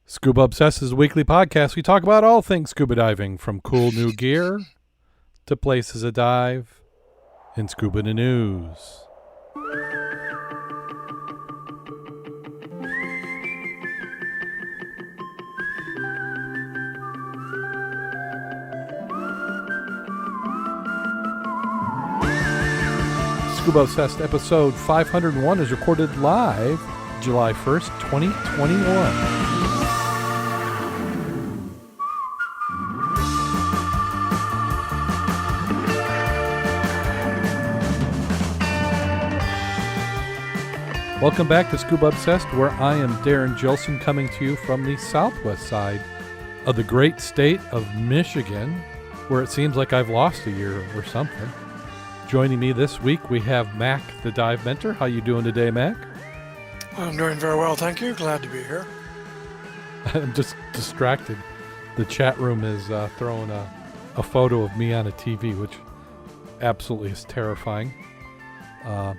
Scuba Obsessed is a weekly podcast. We talk about all things scuba diving, from cool new gear to places to dive in scuba news. Scuba Obsessed episode 501 is recorded live July 1st, 2021. Welcome back to Scuba Obsessed, where I am Darren Gilson, coming to you from the southwest side of the great state of Michigan, where it seems like I've lost a year or something. Joining me this week, we have Mac, the dive mentor. How you doing today, Mac? I'm doing very well, thank you. Glad to be here. I'm just distracted. The chat room is throwing a photo of me on a TV, which absolutely is terrifying. But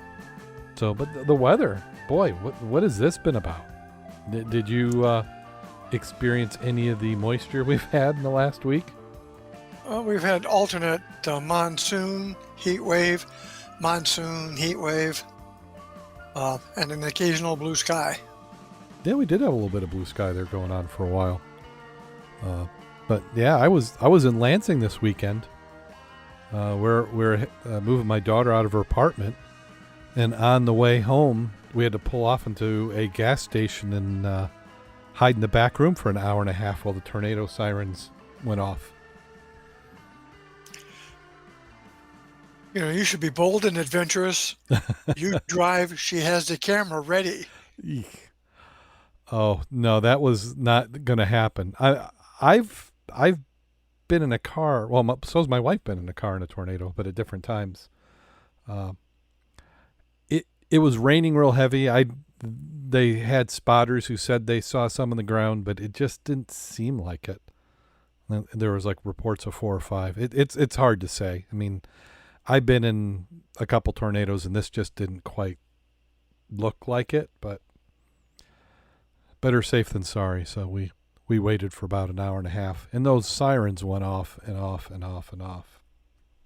the weather, boy, what has this been about? Did you experience any of the moisture we've had in the last week? We've had alternate monsoon, heat wave, monsoon, heat wave, and an occasional blue sky. Yeah, we did have a little bit of blue sky there going on for a while. But yeah, I was in Lansing this weekend. We're moving my daughter out of her apartment, and on the way home, we had to pull off into a gas station and hide in the back room for an hour and a half while the tornado sirens went off. You know, you should be bold and adventurous. You drive, she has the camera ready. Eek. Oh no, that was not going to happen. I've been in a car. Well, so's my wife been in a car in a tornado, but at different times. It was raining real heavy. They had spotters who said they saw some on the ground, but it just didn't seem like it. There was like reports of 4 or 5. It's hard to say. I mean, I've been in a couple tornadoes, and this just didn't quite look like it, but better safe than sorry. So we waited for about an hour and a half, and those sirens went off and off and off and off.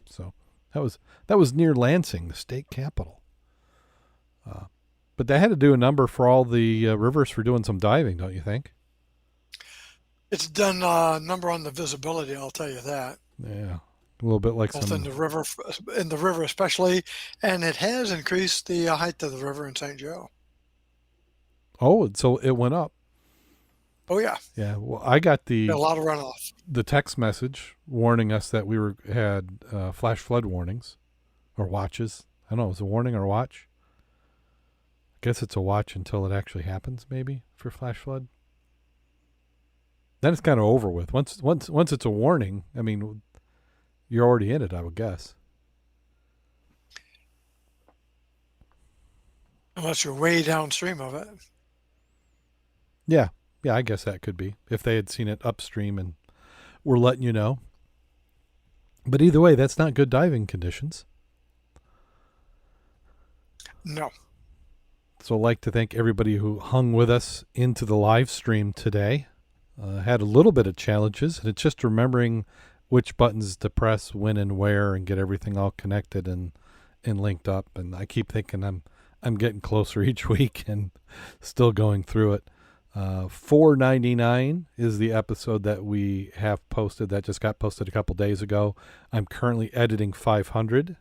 So that was near Lansing, the state capital. But they had to do a number for all the rivers for doing some diving, don't you think? It's done a number on the visibility, I'll tell you that. Yeah, a little bit like both in the river especially, and it has increased the height of the river in St. Joe. Oh, so it went up. Oh yeah. Yeah. Well, I got a lot of runoff. The text message warning us that we had flash flood warnings or watches. I don't know, is it a warning or a watch? I guess it's a watch until it actually happens, maybe, for flash flood. Then it's kind of over with. Once it's a warning, I mean, you're already in it, I would guess. Unless you're way downstream of it. Yeah, I guess that could be. If they had seen it upstream and were letting you know. But either way, that's not good diving conditions. No. So I'd like to thank everybody who hung with us into the live stream today. Had a little bit of challenges, and it's just remembering which buttons to press, when and where, and get everything all connected and linked up. And I keep thinking I'm getting closer each week and still going through it. 499 is the episode that we have posted. That just got posted a couple days ago. I'm currently editing 500.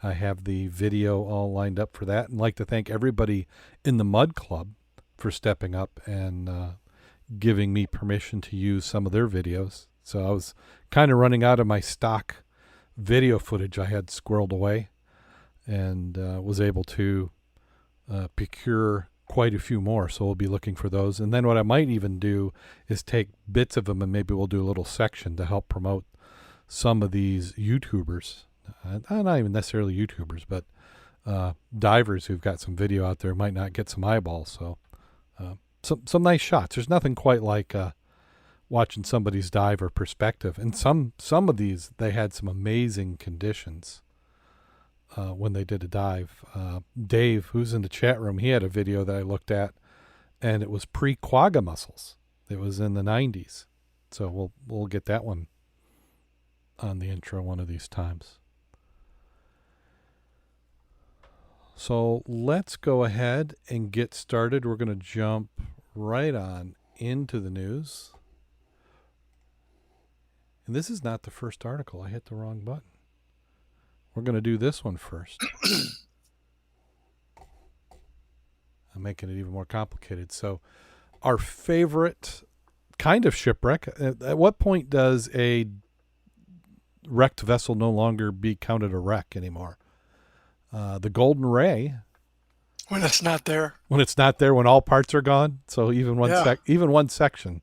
I have the video all lined up for that, and like to thank everybody in the Mud Club for stepping up and giving me permission to use some of their videos. So I was kind of running out of my stock video footage I had squirreled away, and was able to procure quite a few more. So we'll be looking for those. And then what I might even do is take bits of them, and maybe we'll do a little section to help promote some of these YouTubers. Not even necessarily YouTubers, but divers who've got some video out there might not get some eyeballs. So some nice shots. There's nothing quite like watching somebody's dive or perspective. And some of these, they had some amazing conditions when they did a dive. Dave, who's in the chat room, he had a video that I looked at, and it was pre-quagga mussels. It was in the 90s. So we'll get that one on the intro one of these times. So let's go ahead and get started. We're going to jump right on into the news. And this is not the first article. I hit the wrong button. We're going to do this one first. I'm making it even more complicated. So our favorite kind of shipwreck, at what point does a wrecked vessel no longer be counted a wreck anymore? The Golden Ray. When it's not there. When it's not there, when all parts are gone. So even one Yeah. even one section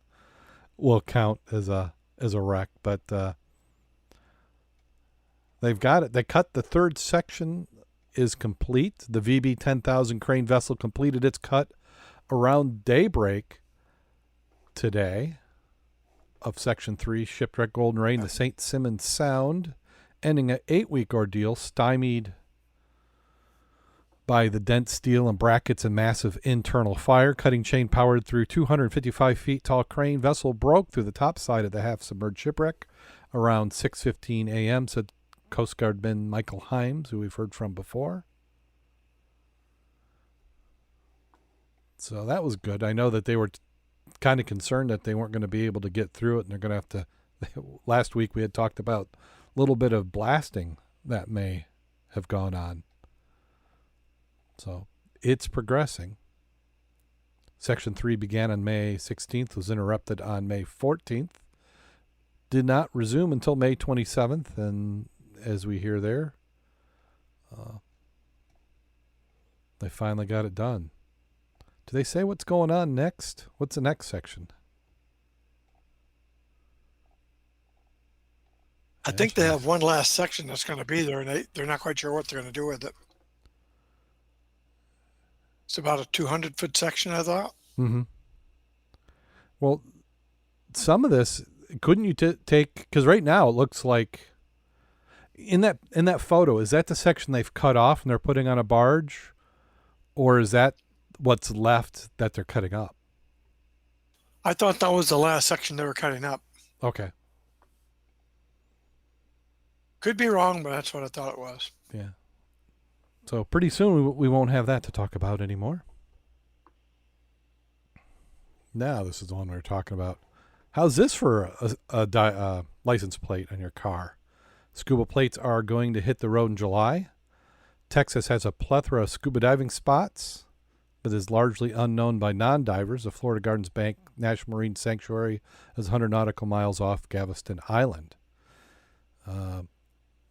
will count as a wreck. But they've got it. They cut the third section is complete. The VB 10,000 crane vessel completed its cut around daybreak today of Section 3 Shipwreck Golden Ray in the St. Simons Sound, ending an 8-week ordeal stymied by the dense steel and brackets and massive internal fire. Cutting chain powered through 255 feet tall crane vessel broke through the top side of the half-submerged shipwreck around 6:15 a.m., said Coast Guardman Michael Himes, who we've heard from before. So that was good. I know that they were kind of concerned that they weren't going to be able to get through it, and they're going to have to. Last week we had talked about a little bit of blasting that may have gone on. So it's progressing. Section 3 began on May 16th, was interrupted on May 14th, did not resume until May 27th, and as we hear there, they finally got it done. Do they say what's going on next? What's the next section? I think they have one last section that's going to be there, and they're not quite sure what they're going to do with it. It's about a 200-foot section, I thought. Mm-hmm. Well, some of this, couldn't you take, because right now it looks like, in that photo, is that the section they've cut off and they're putting on a barge? Or is that what's left that they're cutting up? I thought that was the last section they were cutting up. Okay. Could be wrong, but that's what I thought it was. Yeah. So pretty soon we won't have that to talk about anymore. Now this is the one we were talking about. How's this for a license plate on your car? Scuba plates are going to hit the road in July. Texas has a plethora of scuba diving spots, but is largely unknown by non-divers. The Florida Gardens Bank National Marine Sanctuary is 100 nautical miles off Galveston Island.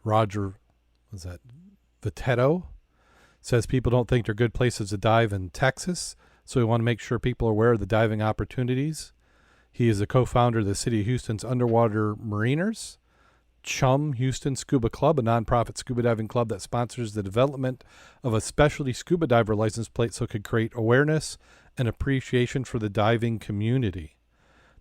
Roger, was that Vitetto, says people don't think they're good places to dive in Texas, so we want to make sure people are aware of the diving opportunities. He is the co-founder of the City of Houston's Underwater Mariners. Chum Houston Scuba Club, a nonprofit scuba diving club that sponsors the development of a specialty scuba diver license plate so it could create awareness and appreciation for the diving community.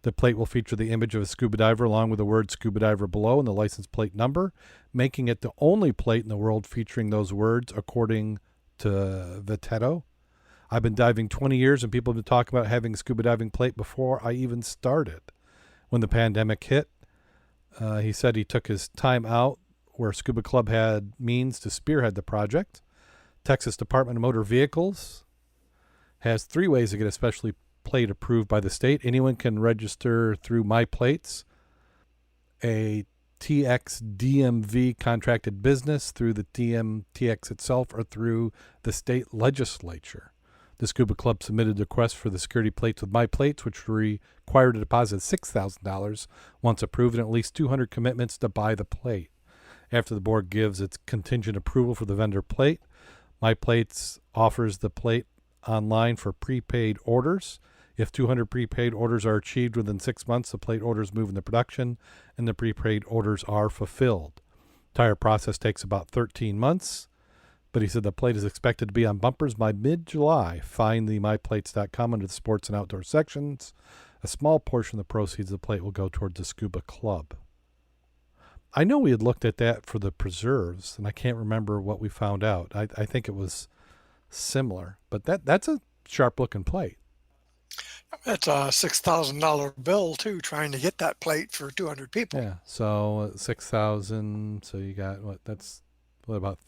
The plate will feature the image of a scuba diver along with the word scuba diver below and the license plate number, making it the only plate in the world featuring those words, according to Vitetto. I've been diving 20 years and people have been talking about having a scuba diving plate before I even started. When the pandemic hit, he said he took his time out where Scuba Club had means to spearhead the project. Texas Department of Motor Vehicles has 3 ways to get a specialty plate approved by the state. Anyone can register through My Plates, a TX DMV contracted business, through the TX itself, or through the state legislature. The Scuba Club submitted a request for the security plates with My Plates, which required a deposit of $6,000 once approved and at least 200 commitments to buy the plate. After the board gives its contingent approval for the vendor plate, My Plates offers the plate online for prepaid orders. If 200 prepaid orders are achieved within 6 months, the plate orders move into production and the prepaid orders are fulfilled. The entire process takes about 13 months. But he said the plate is expected to be on bumpers by mid-July. Find the myplates.com under the sports and outdoor sections. A small portion of the proceeds of the plate will go towards the Scuba Club. I know we had looked at that for the preserves, and I can't remember what we found out. I think it was similar, but that's a sharp-looking plate. It's a $6,000 bill too, trying to get that plate for 200 people. Yeah. So 6,000. So you got what? That's what, about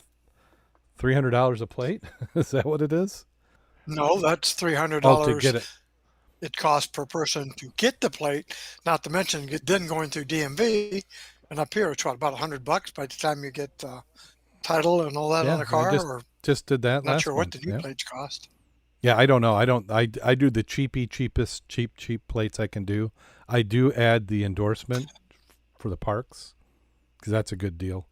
$300 a plate? Is that what it is? No, that's Oh, to $300 get it. it costs per person to get the plate, not to mention then going through DMV. And up here, it's what, about $100 by the time you get title and all that on Yeah. a I car, just or just did that not last sure what the month. new Yeah. plates cost. Yeah. I don't know. I don't. I do the cheapest cheap plates I can do. I do add the endorsement for the parks because that's a good deal.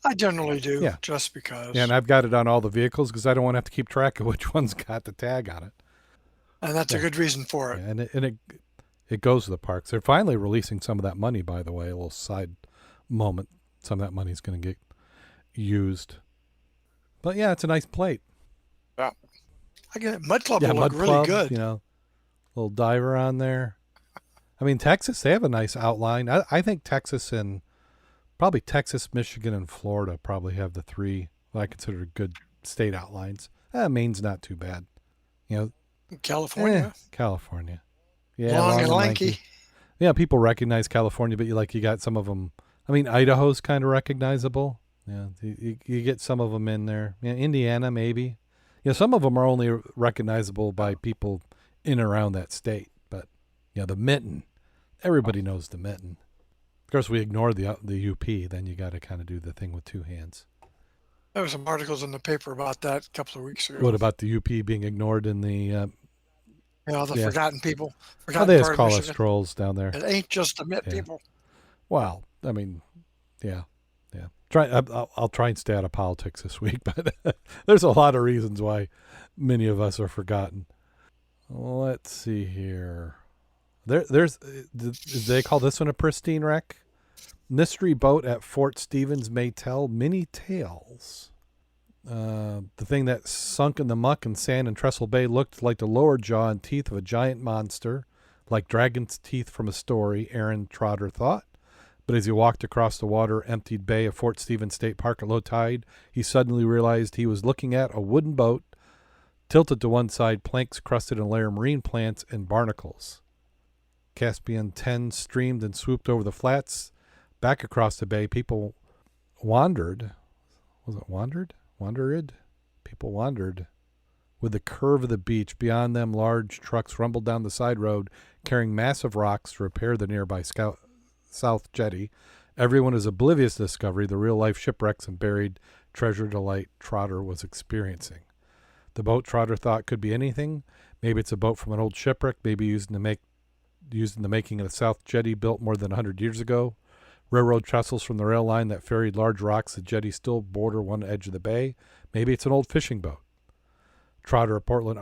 I generally do, Yeah. just Yeah, and because. I've got it on all the vehicles because I don't want to have to keep track of which one's got the tag on it. And that's a Yeah, good reason for yeah, it. and it goes to the parks. They're finally releasing some of that money, by the way. A little side moment. Some of that money's going to get used. But yeah, it's a nice plate. Yeah. I get Mud Club Yeah, will look Mud really Club. good. Little diver on there. I mean, Texas, they have a nice outline. I think Texas and probably Texas, Michigan, and Florida probably have the three what I consider good state outlines. Maine's not too bad. You know, California, California. Yeah, long long and and lanky. lanky. Yeah, people recognize California, but you got some of them. I mean, Idaho's kind of recognizable. Yeah, you get some of them in there. Yeah, Indiana maybe. Yeah, some of them are only recognizable by people in and around that state. But the Mitten, everybody knows the Mitten. Of course, we ignore the UP. Then you got to kind of do the thing with two hands. There were some articles in the paper about that a couple of weeks What ago. about the UP being ignored in the? The Yeah, forgotten people, oh, forgotten they just part of call us Michigan. trolls down there. It ain't just the Mitt Yeah. people. Well, I mean, yeah. Try. I'll try and stay out of politics this week, but there's a lot of reasons why many of us are forgotten. Let's see here. There's. They call this one a pristine wreck. Mystery boat at Fort Stevens may tell many tales. The thing that sunk in the muck and sand in Trestle Bay looked like the lower jaw and teeth of a giant monster, like dragon's teeth from a story, Aaron Trotter thought. But as he walked across the water-emptied bay of Fort Stevens State Park at low tide, he suddenly realized he was looking at a wooden boat, tilted to one side, planks crusted in layer of marine plants and barnacles. Caspian 10 streamed and swooped over the flats. Back across the bay, people wandered. Was it wandered? Wandered? People wandered. With the curve of the beach, beyond them large trucks rumbled down the side road, carrying massive rocks to repair the nearby South Jetty. Everyone is oblivious to the discovery, the real-life shipwrecks and buried treasure delight Trotter was experiencing. The boat Trotter thought could be anything. Maybe it's a boat from an old shipwreck, maybe used in the making of the South Jetty built more than 100 years ago. Railroad trestles from the rail line that ferried large rocks the jetty still border one edge of the bay. Maybe it's an old fishing boat. Trotter, a Portland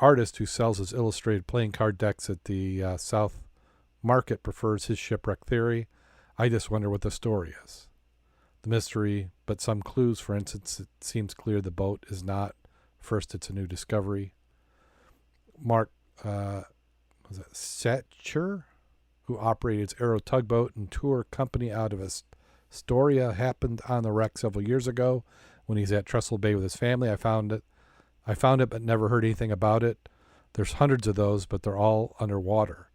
artist who sells his illustrated playing card decks at the South Market, prefers his shipwreck theory. I just wonder what the story is. The mystery, but some clues. For instance, it seems clear the boat is not. First, it's a new discovery. Mark, was it Setcher, who operated its Arrow tugboat and tour company out of Astoria, happened on the wreck several years ago when he's at Trestle Bay with his family. I found it, but never heard anything about it. There's hundreds of those, but they're all underwater.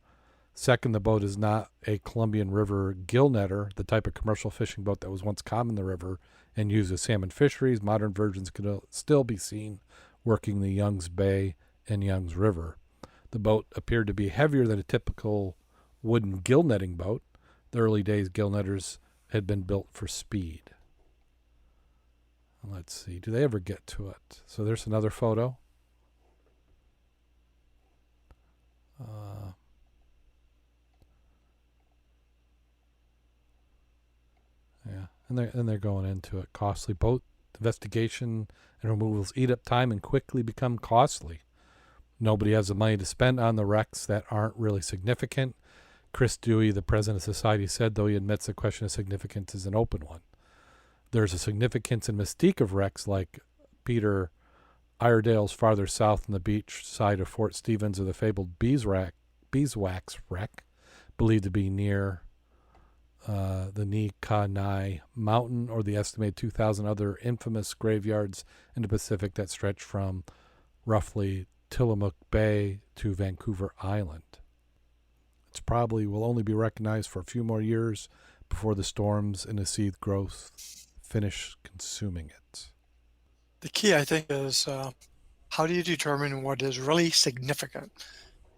Second, the boat is not a Columbian River gill netter, the type of commercial fishing boat that was once common in the river and used as salmon fisheries. Modern versions can still be seen working the Youngs Bay and Youngs River. The boat appeared to be heavier than a typical wooden gill netting boat. The early days gill netters had been built for speed. Let's see, do they ever get to it? So there's another photo. Yeah, and they're going into it. Costly boat investigation and removals eat up time and quickly become costly. Nobody has the money to spend on the wrecks that aren't really significant. Chris Dewey, the president of society, said, though he admits the question of significance is an open one. There's a significance and mystique of wrecks like Peter Iredale's farther south on the beach side of Fort Stevens, or the fabled Beeswax wreck, believed to be near the Nikanai Mountain, or the estimated 2,000 other infamous graveyards in the Pacific that stretch from roughly Tillamook Bay to Vancouver Island. It's probably will only be recognized for a few more years before the storms and the seed growth finish consuming it. The key, I think, is how do you determine what is really significant?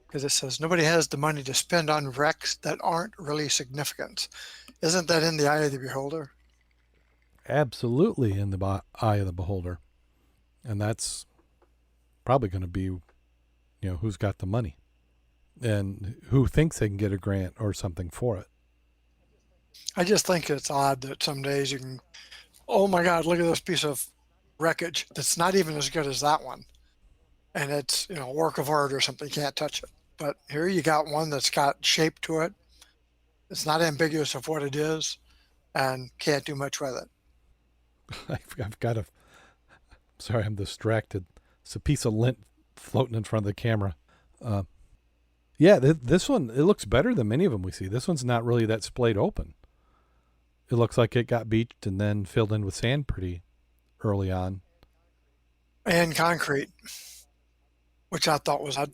Because it says nobody has the money to spend on wrecks that aren't really significant. Isn't that in the eye of the beholder? Absolutely in the eye of the beholder. And that's probably going to be, who's got the money and who thinks they can get a grant or something for it. I just think it's odd that some days you can, oh my God, look at this piece of wreckage that's not even as good as that one. And it's, a work of art or something, you can't touch it. But here you got one that's got shape to it. It's not ambiguous of what it is and can't do much with it. I've got sorry, I'm distracted. It's a piece of lint floating in front of the camera. Yeah, this one, it looks better than many of them we see. This one's not really that splayed open. It looks like it got beached and then filled in with sand pretty early on. And concrete, which I thought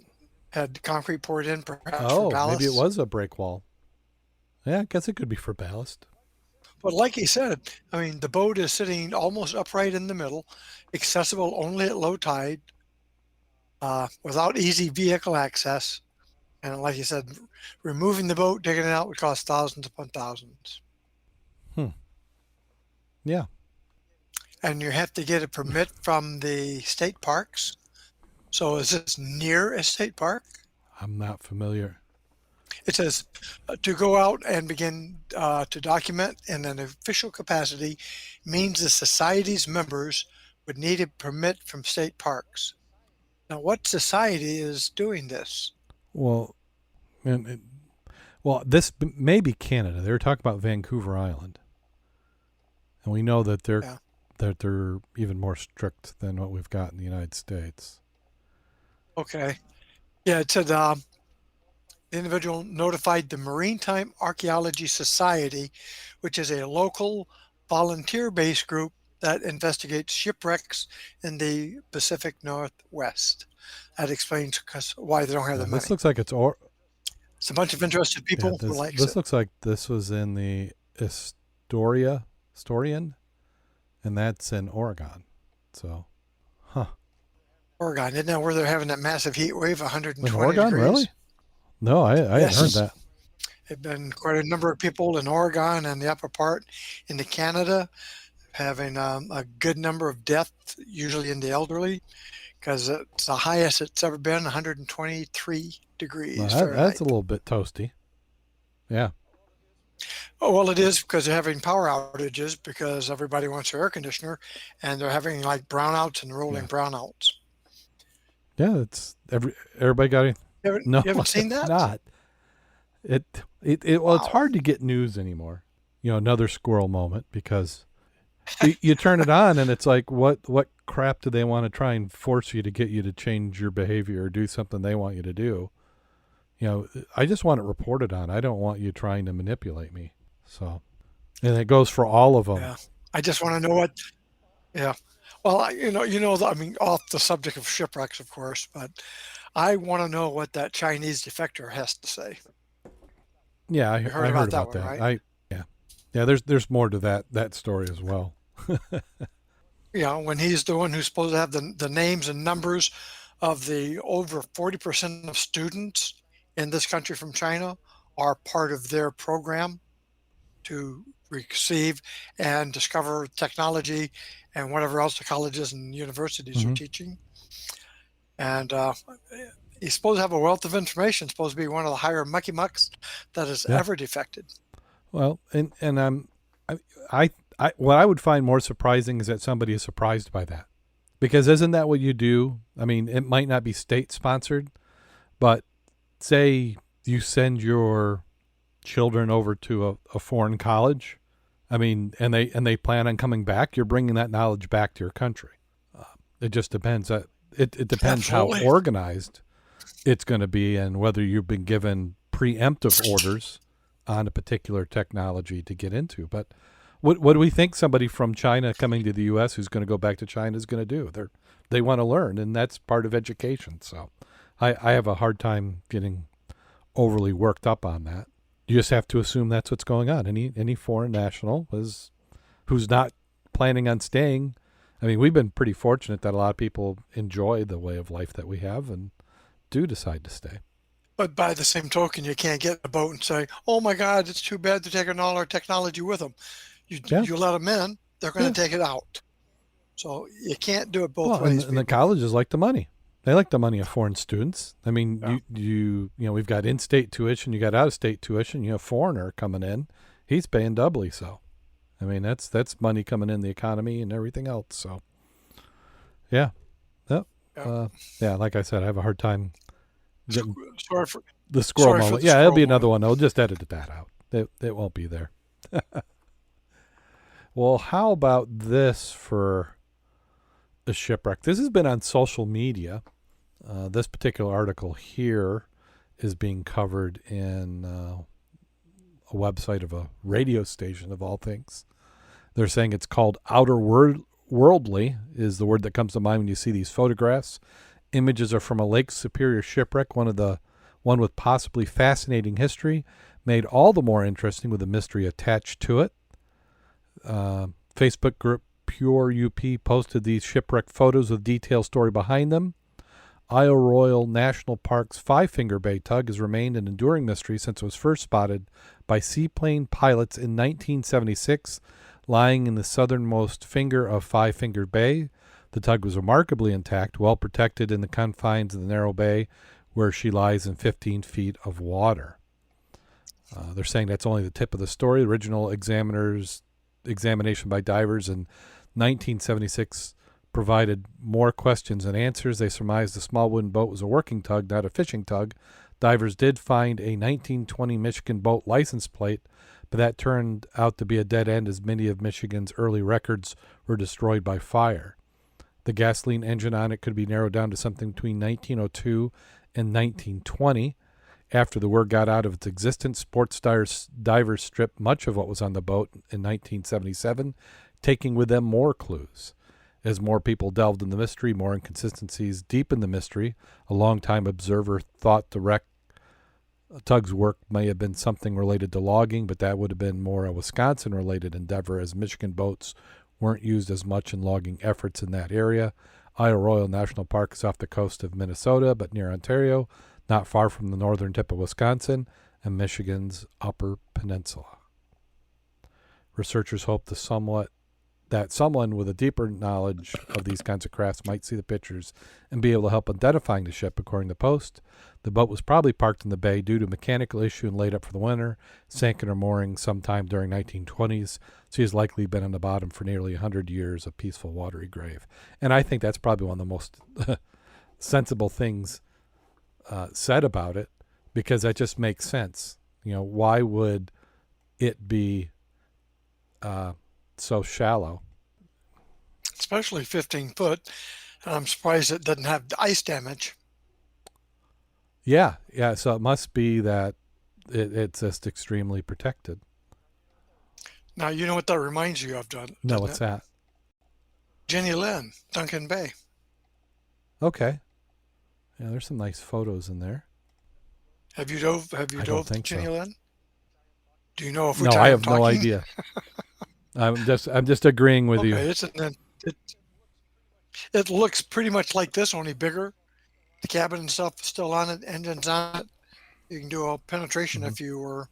had concrete poured in perhaps Oh, for ballast. maybe it was a break wall. Yeah, I guess it could be for ballast. But like he said, I mean, the boat is sitting almost upright in the middle, accessible only at low tide, without easy vehicle access. And like you said, removing the boat, digging it out would cost thousands upon thousands. Yeah. And you have to get a permit from the state parks. So is this near a state park? I'm not familiar. It says to go out and begin to document in an official capacity means the society's members would need a permit from state parks. Now, what society is doing this? Well, this may be Canada. They were talking about Vancouver Island, and we know that they're even more strict than what we've got in the United States. Okay, yeah, it said the individual notified the Maritime Archaeology Society, which is a local volunteer-based group that investigates shipwrecks in the Pacific Northwest. That explains why they don't have the money. This looks like it's a bunch of interested people who likes it. This looks like this was in the Astorian, and that's in Oregon. So, Oregon, isn't that where they're having that massive heat wave, 120 in Oregon, degrees? really? No, I hadn't heard that. There've been quite a number of people in Oregon and the upper part into Canada having a good number of deaths, usually in the elderly, because it's the highest it's ever been, 123 degrees Fahrenheit. That's a little bit toasty. Yeah. Oh, well, it is because they're having power outages because everybody wants their air conditioner, and they're having like brownouts and rolling brownouts. Yeah, it's everybody got it. You haven't seen that? Not. Well, it's hard to get news anymore. Another squirrel moment, because you turn it on and it's like, what crap do they want to try and force you to get you to change your behavior or do something they want you to do? I just want it reported on. I don't want you trying to manipulate me. So, and it goes for all of them. Yeah. I just want to know what. Yeah. Well, I mean, off the subject of shipwrecks, of course, but I want to know what that Chinese defector has to say. Yeah, I heard about that. One, right? Yeah. There's more to that story as well. When he's the one who's supposed to have the names and numbers of the over 40% of students in this country from China are part of their program to receive and discover technology and whatever else the colleges and universities are teaching. And he's supposed to have a wealth of information, supposed to be one of the higher mucky mucks that has ever defected. Well, and what I would find more surprising is that somebody is surprised by that, because isn't that what you do? I mean, it might not be state sponsored, but say you send your children over to a foreign college, I mean, and they plan on coming back, you're bringing that knowledge back to your country. It just depends. It depends Absolutely. how organized it's going to be and whether you've been given preemptive orders on a particular technology to get into. But what do we think somebody from China coming to the U.S. who's going to go back to China is going to do? they want to learn, and that's part of education. So I have a hard time getting overly worked up on that. You just have to assume that's what's going on. Any foreign national who's not planning on staying. I mean, we've been pretty fortunate that a lot of people enjoy the way of life that we have and do decide to stay. But by the same token, you can't get in a boat and say, "Oh my God, it's too bad they're taking all our technology with them." Yeah. You let them in, they're going to take it out. So you can't do it both Well, ways. and the colleges like the money. They like the money of foreign students. I mean, Yeah. you know, we've got in-state tuition, you got out-of-state tuition. You have a foreigner coming in, he's paying doubly. So, I mean, that's money coming in the economy and everything else. So, yeah, yep. Yeah. Yeah. Like I said, I have a hard time getting Sorry for the squirrel sorry for moment. the Yeah, it'll be squirrel another one. I'll just edit that out. It won't be there. Well, how about this for a shipwreck? This has been on social media. This particular article here is being covered in a website of a radio station of all things. They're saying it's called Outer Worldly is the word that comes to mind when you see these photographs. Images are from a Lake Superior shipwreck, one with possibly fascinating history, made all the more interesting with a mystery attached to it. Facebook group Pure UP posted these shipwreck photos with detailed story behind them. Isle Royale National Park's Five Finger Bay tug has remained an enduring mystery since it was first spotted by seaplane pilots in 1976, lying in the southernmost finger of Five Finger Bay. The tug was remarkably intact, well protected in the confines of the narrow bay, where she lies in 15 feet of water. They're saying that's only the tip of the story. The original examination by divers in 1976 provided more questions than answers. They surmised the small wooden boat was a working tug, not a fishing tug. Divers did find a 1920 Michigan boat license plate, but that turned out to be a dead end as many of Michigan's early records were destroyed by fire. The gasoline engine on it could be narrowed down to something between 1902 and 1920. After the word got out of its existence, sports divers stripped much of what was on the boat in 1977, taking with them more clues. As more people delved in the mystery, more inconsistencies deepened the mystery. A longtime observer thought the tug's work may have been something related to logging, but that would have been more a Wisconsin-related endeavor, as Michigan boats weren't used as much in logging efforts in that area. Isle Royale National Park is off the coast of Minnesota, but near Ontario, not far from the northern tip of Wisconsin and Michigan's Upper Peninsula. Researchers hope that someone with a deeper knowledge of these kinds of crafts might see the pictures and be able to help identifying the ship. According to Post, the boat was probably parked in the bay due to a mechanical issue and laid up for the winter, sank in her mooring sometime during 1920s. She has likely been on the bottom for nearly 100 years, a peaceful, watery grave. And I think that's probably one of the most sensible things said about it, because that just makes sense. You know, why would it be so shallow? especially 15 foot. And I'm surprised it doesn't have ice damage. Yeah. So it must be that it's just extremely protected. Now, you know what that reminds you of, No, what's that? Jenny Lynn, Duncan Bay. Okay. Yeah, there's some nice photos in there. Have you dove I don't think Jenny so. Lynn? Do you know if No, I have no idea. I'm just agreeing with you. It looks pretty much like this, only bigger. The cabin and stuff is still on it, engines on it. You can do a penetration if you were.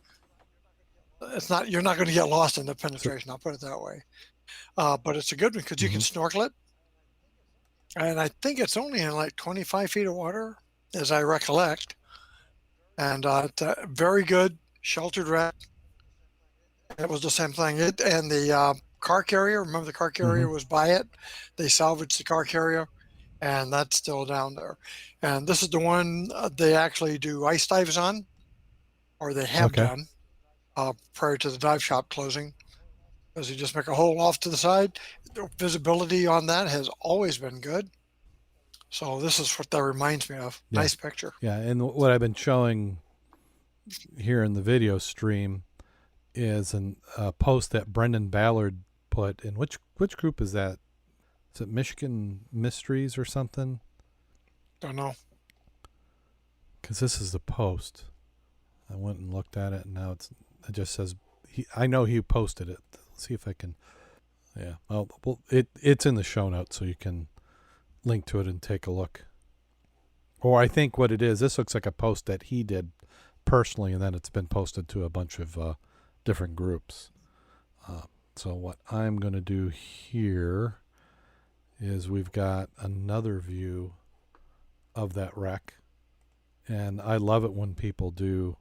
You're not going to get lost in the penetration. I'll put it that way. But it's a good one because you can snorkel it. And I think it's only in like 25 feet of water, as I recollect. And it's a very good sheltered wreck. It was the same thing. It and the car carrier. Remember, the car carrier was by it. They salvaged the car carrier, and that's still down there. And this is the one they actually do ice dives on, or they have done prior to the dive shop closing. Because you just make a hole off to the side. The visibility on that has always been good. So this is what that reminds me of. Yeah. Nice picture. Yeah, and what I've been showing here in the video stream is a post that Brendan Ballard put in. Which group is that? Is it Michigan Mysteries or something? Don't know. Because this is the Post. I went and looked at it, and now it just says I know he posted it. Let's see if I can. Yeah. Well, it's in the show notes, so you can link to it and take a look. Or I think what it is, this looks like a post that he did personally, and then it's been posted to a bunch of different groups. So what I'm going to do here is we've got another view of that wreck. And I love it when people do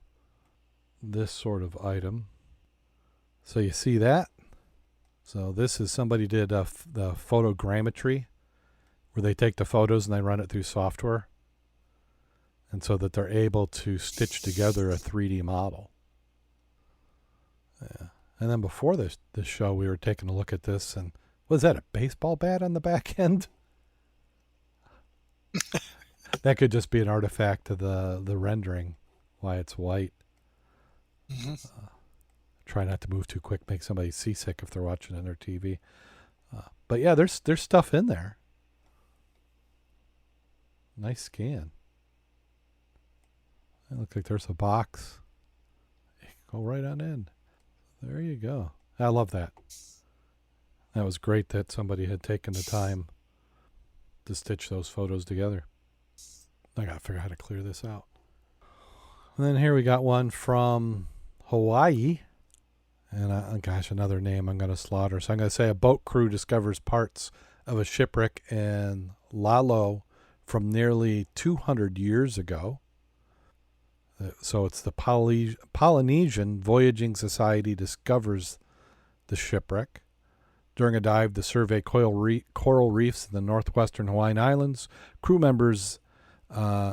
this sort of item. So you see that? So this is somebody did the photogrammetry, where they take the photos and they run it through software. And so that they're able to stitch together a 3D model. Yeah. And then before this show, we were taking a look at this, and was that a baseball bat on the back end? That could just be an artifact of the rendering, why it's white. Mm-hmm. Try not to move too quick, make somebody seasick if they're watching on their TV. But yeah, there's stuff in there. Nice scan. It looks like there's a box. Go right on in. There you go. I love that. That was great that somebody had taken the time to stitch those photos together. I gotta figure out how to clear this out. And then here we got one from Hawaii. And gosh, another name I'm going to slaughter. So I'm going to say a boat crew discovers parts of a shipwreck in Lalo from nearly 200 years ago. So it's the Polynesian Voyaging Society discovers the shipwreck. During a dive to survey coral reefs in the northwestern Hawaiian Islands, crew members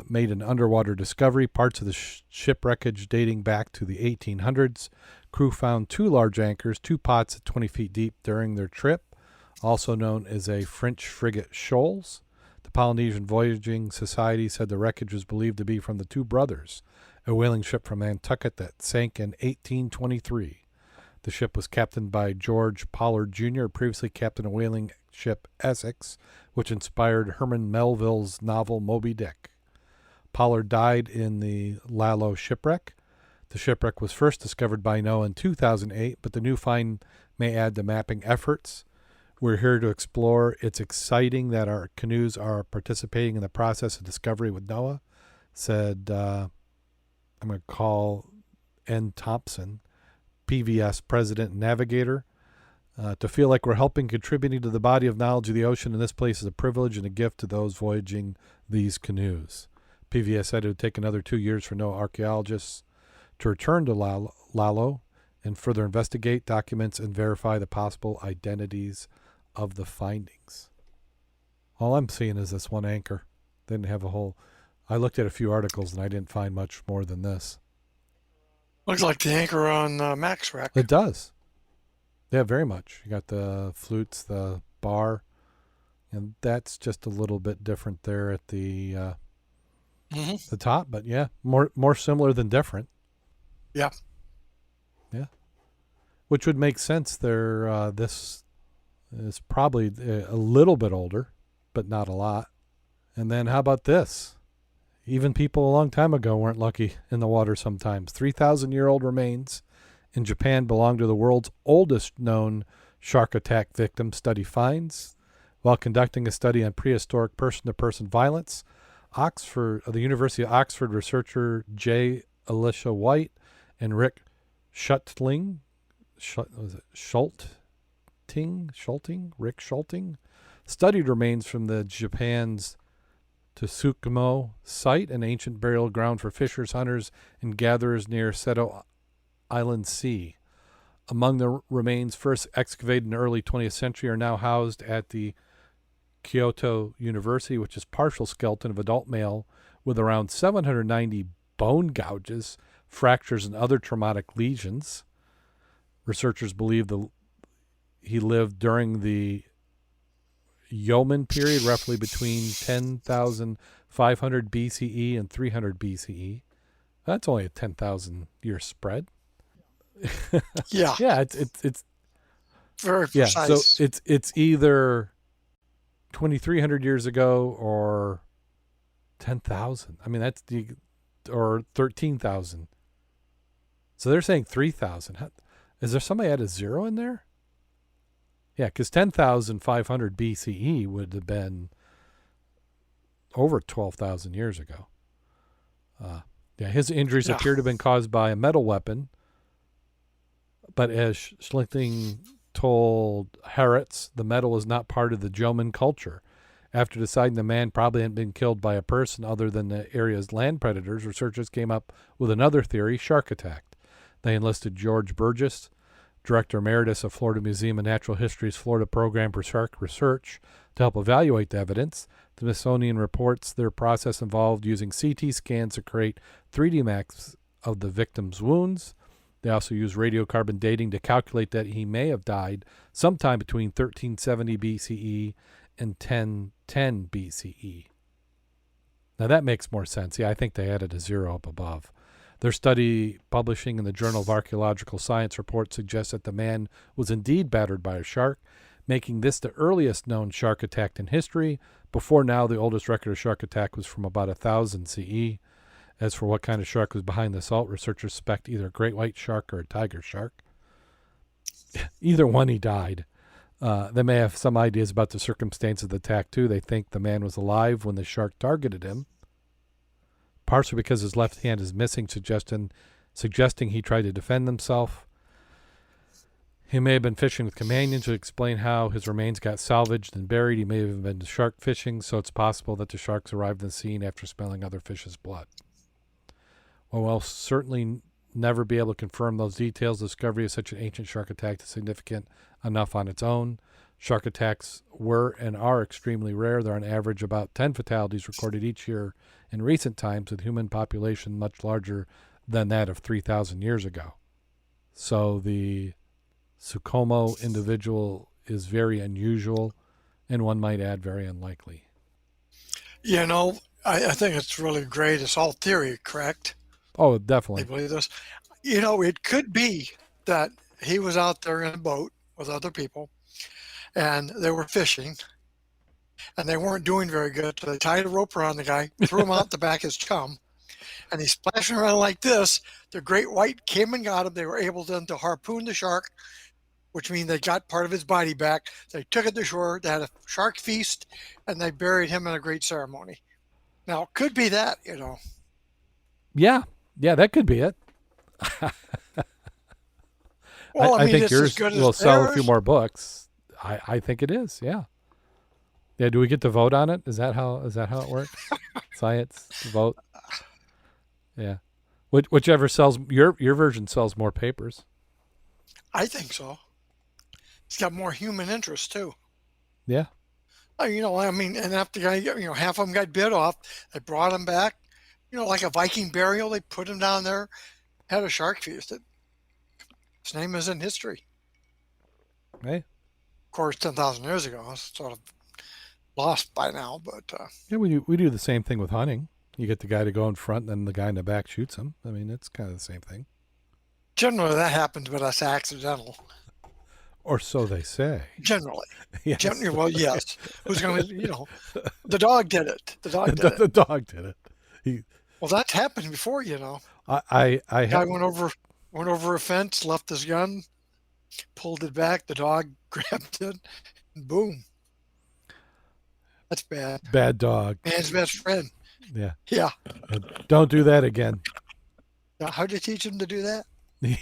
made an underwater discovery, parts of the shipwreckage dating back to the 1800s. Crew found 2 large anchors, 2 pots at 20 feet deep during their trip, also known as a French frigate Shoals. The Polynesian Voyaging Society said the wreckage was believed to be from the Two Brothers, a whaling ship from Nantucket that sank in 1823. The ship was captained by George Pollard Jr., previously captained a whaling ship Essex, which inspired Herman Melville's novel Moby Dick. Pollard died in the Lalo shipwreck. The shipwreck was first discovered by NOAA in 2008, but the new find may add to mapping efforts. We're here to explore. It's exciting that our canoes are participating in the process of discovery with NOAA, said, I'm going to call N. Thompson, PVS President and Navigator. To feel like we're helping, contributing to the body of knowledge of the ocean in this place is a privilege and a gift to those voyaging these canoes. PVS said it would take another 2 years for NOAA archaeologists to return to Lalo and further investigate, documents, and verify the possible identities of the findings. All I'm seeing is this one anchor. They didn't have a whole... I looked at a few articles and I didn't find much more than this. Looks like the anchor on Mac's wreck. It does. Yeah, very much. You got the flutes, the bar, and that's just a little bit different there at the top. But yeah, more similar than different. Yeah. Yeah. Which would make sense. There, this is probably a little bit older, but not a lot. And then how about this? Even people a long time ago weren't lucky in the water sometimes. 3,000-year-old remains in Japan belong to the world's oldest known shark attack victim, study finds. While conducting a study on prehistoric person-to-person violence, the University of Oxford researcher J. Alicia White and Rick Schulting, Rick Schulting, studied remains from the Japan's Tsukumo site, an ancient burial ground for fishers, hunters, and gatherers near Seto Island Sea. Among the remains first excavated in the early 20th century are now housed at the Kyoto University, which is partial skeleton of adult male with around 790 bone gouges, fractures, and other traumatic lesions. Researchers believe he lived during the Yeoman period, roughly between 10,500 BCE and 300 BCE. That's only a 10,000 year spread. Yeah. Yeah, it's very yeah. precise. So it's either 2,300 years ago or 10,000. I mean, or 13,000. So they're saying 3,000. Is there somebody had a zero in there? Yeah, because 10,500 BCE would have been over 12,000 years ago. Yeah, his injuries appear to have been caused by a metal weapon. But as Schlichting told Haaretz, the metal is not part of the Jomon culture. After deciding the man probably hadn't been killed by a person other than the area's land predators, researchers came up with another theory, shark attack. They enlisted George Burgess, Director Emeritus of Florida Museum of Natural History's Florida Program for Shark Research, to help evaluate the evidence. The Smithsonian reports their process involved using CT scans to create 3D maps of the victim's wounds. They also used radiocarbon dating to calculate that he may have died sometime between 1370 BCE and 1010 BCE. Now that makes more sense. Yeah, I think they added a zero up above. Their study, publishing in the Journal of Archaeological Science report, suggests that the man was indeed battered by a shark, making this the earliest known shark attack in history. Before now, the oldest record of shark attack was from about 1000 CE. As for what kind of shark was behind the assault, researchers suspect either a great white shark or a tiger shark. Either one, he died. They may have some ideas about the circumstances of the attack, too. They think the man was alive when the shark targeted him, partially because his left hand is missing, suggesting he tried to defend himself. He may have been fishing with companions to explain how his remains got salvaged and buried. He may have been shark fishing, so it's possible that the sharks arrived on the scene after smelling other fish's blood. Well, we'll certainly never be able to confirm those details. The discovery of such an ancient shark attack is significant enough on its own. Shark attacks were and are extremely rare. There are on average about 10 fatalities recorded each year in recent times, with human population much larger than that of 3,000 years ago. So the Tsukumo individual is very unusual, and one might add very unlikely. You know, I think it's really great. It's all theory, correct? Oh, definitely. I believe this. You know, it could be that he was out there in a boat with other people, and they were fishing, and they weren't doing very good. So they tied a rope around the guy, threw him out the back of his chum, and he's splashing around like this. The great white came and got him. They were able then to harpoon the shark, which means they got part of his body back. They took it to shore. They had a shark feast, and they buried him in a great ceremony. Now, it could be that, you know. Yeah, that could be it. Well, I mean, think it's yours as good as will sell a few theirs. more books. I think it is. Yeah. Yeah. Do we get to vote on it? Is that how it works? Science vote. Yeah. Whichever sells your version sells more papers. I think so. It's got more human interest too. Yeah. You know, I mean, and after the guy, you know, half of them got bit off. They brought him back. You know, like a Viking burial. They put him down there, had a shark feast. His name is in history. Hey. Of course, 10,000 years ago, it's sort of lost by now. But yeah, we do the same thing with hunting. You get the guy to go in front, and then the guy in the back shoots him. I mean, it's kind of the same thing. generally, that happens, but that's accidental. Or so they say. Generally. Yes. Well, yes. Who's going to, you know, the dog did it. The dog did it. The dog did it. Well, that's happened before, you know. I Guy went over a fence, left his gun, pulled it back. The dog grabbed it, and boom. That's bad. Bad dog. Man's best friend. Yeah. Yeah. Don't do that again. Now, how'd you teach him to do that?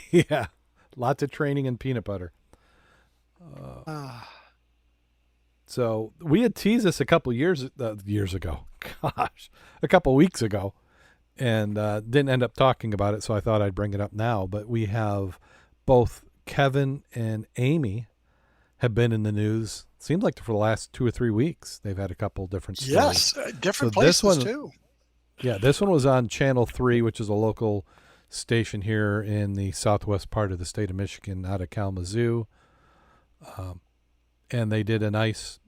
Yeah. Lots of training and peanut butter. So we had teased this a couple years ago. Gosh, a couple weeks ago. And didn't end up talking about it, so I thought I'd bring it up now. But we have both Kevin and Amy have been in the news. Seems like for the last 2 or 3 weeks, they've had a couple different stories. Yes, different So places this one- too. Yeah, this one was on Channel 3, which is a local station here in the southwest part of the state of Michigan, out of Kalamazoo. And they did a nice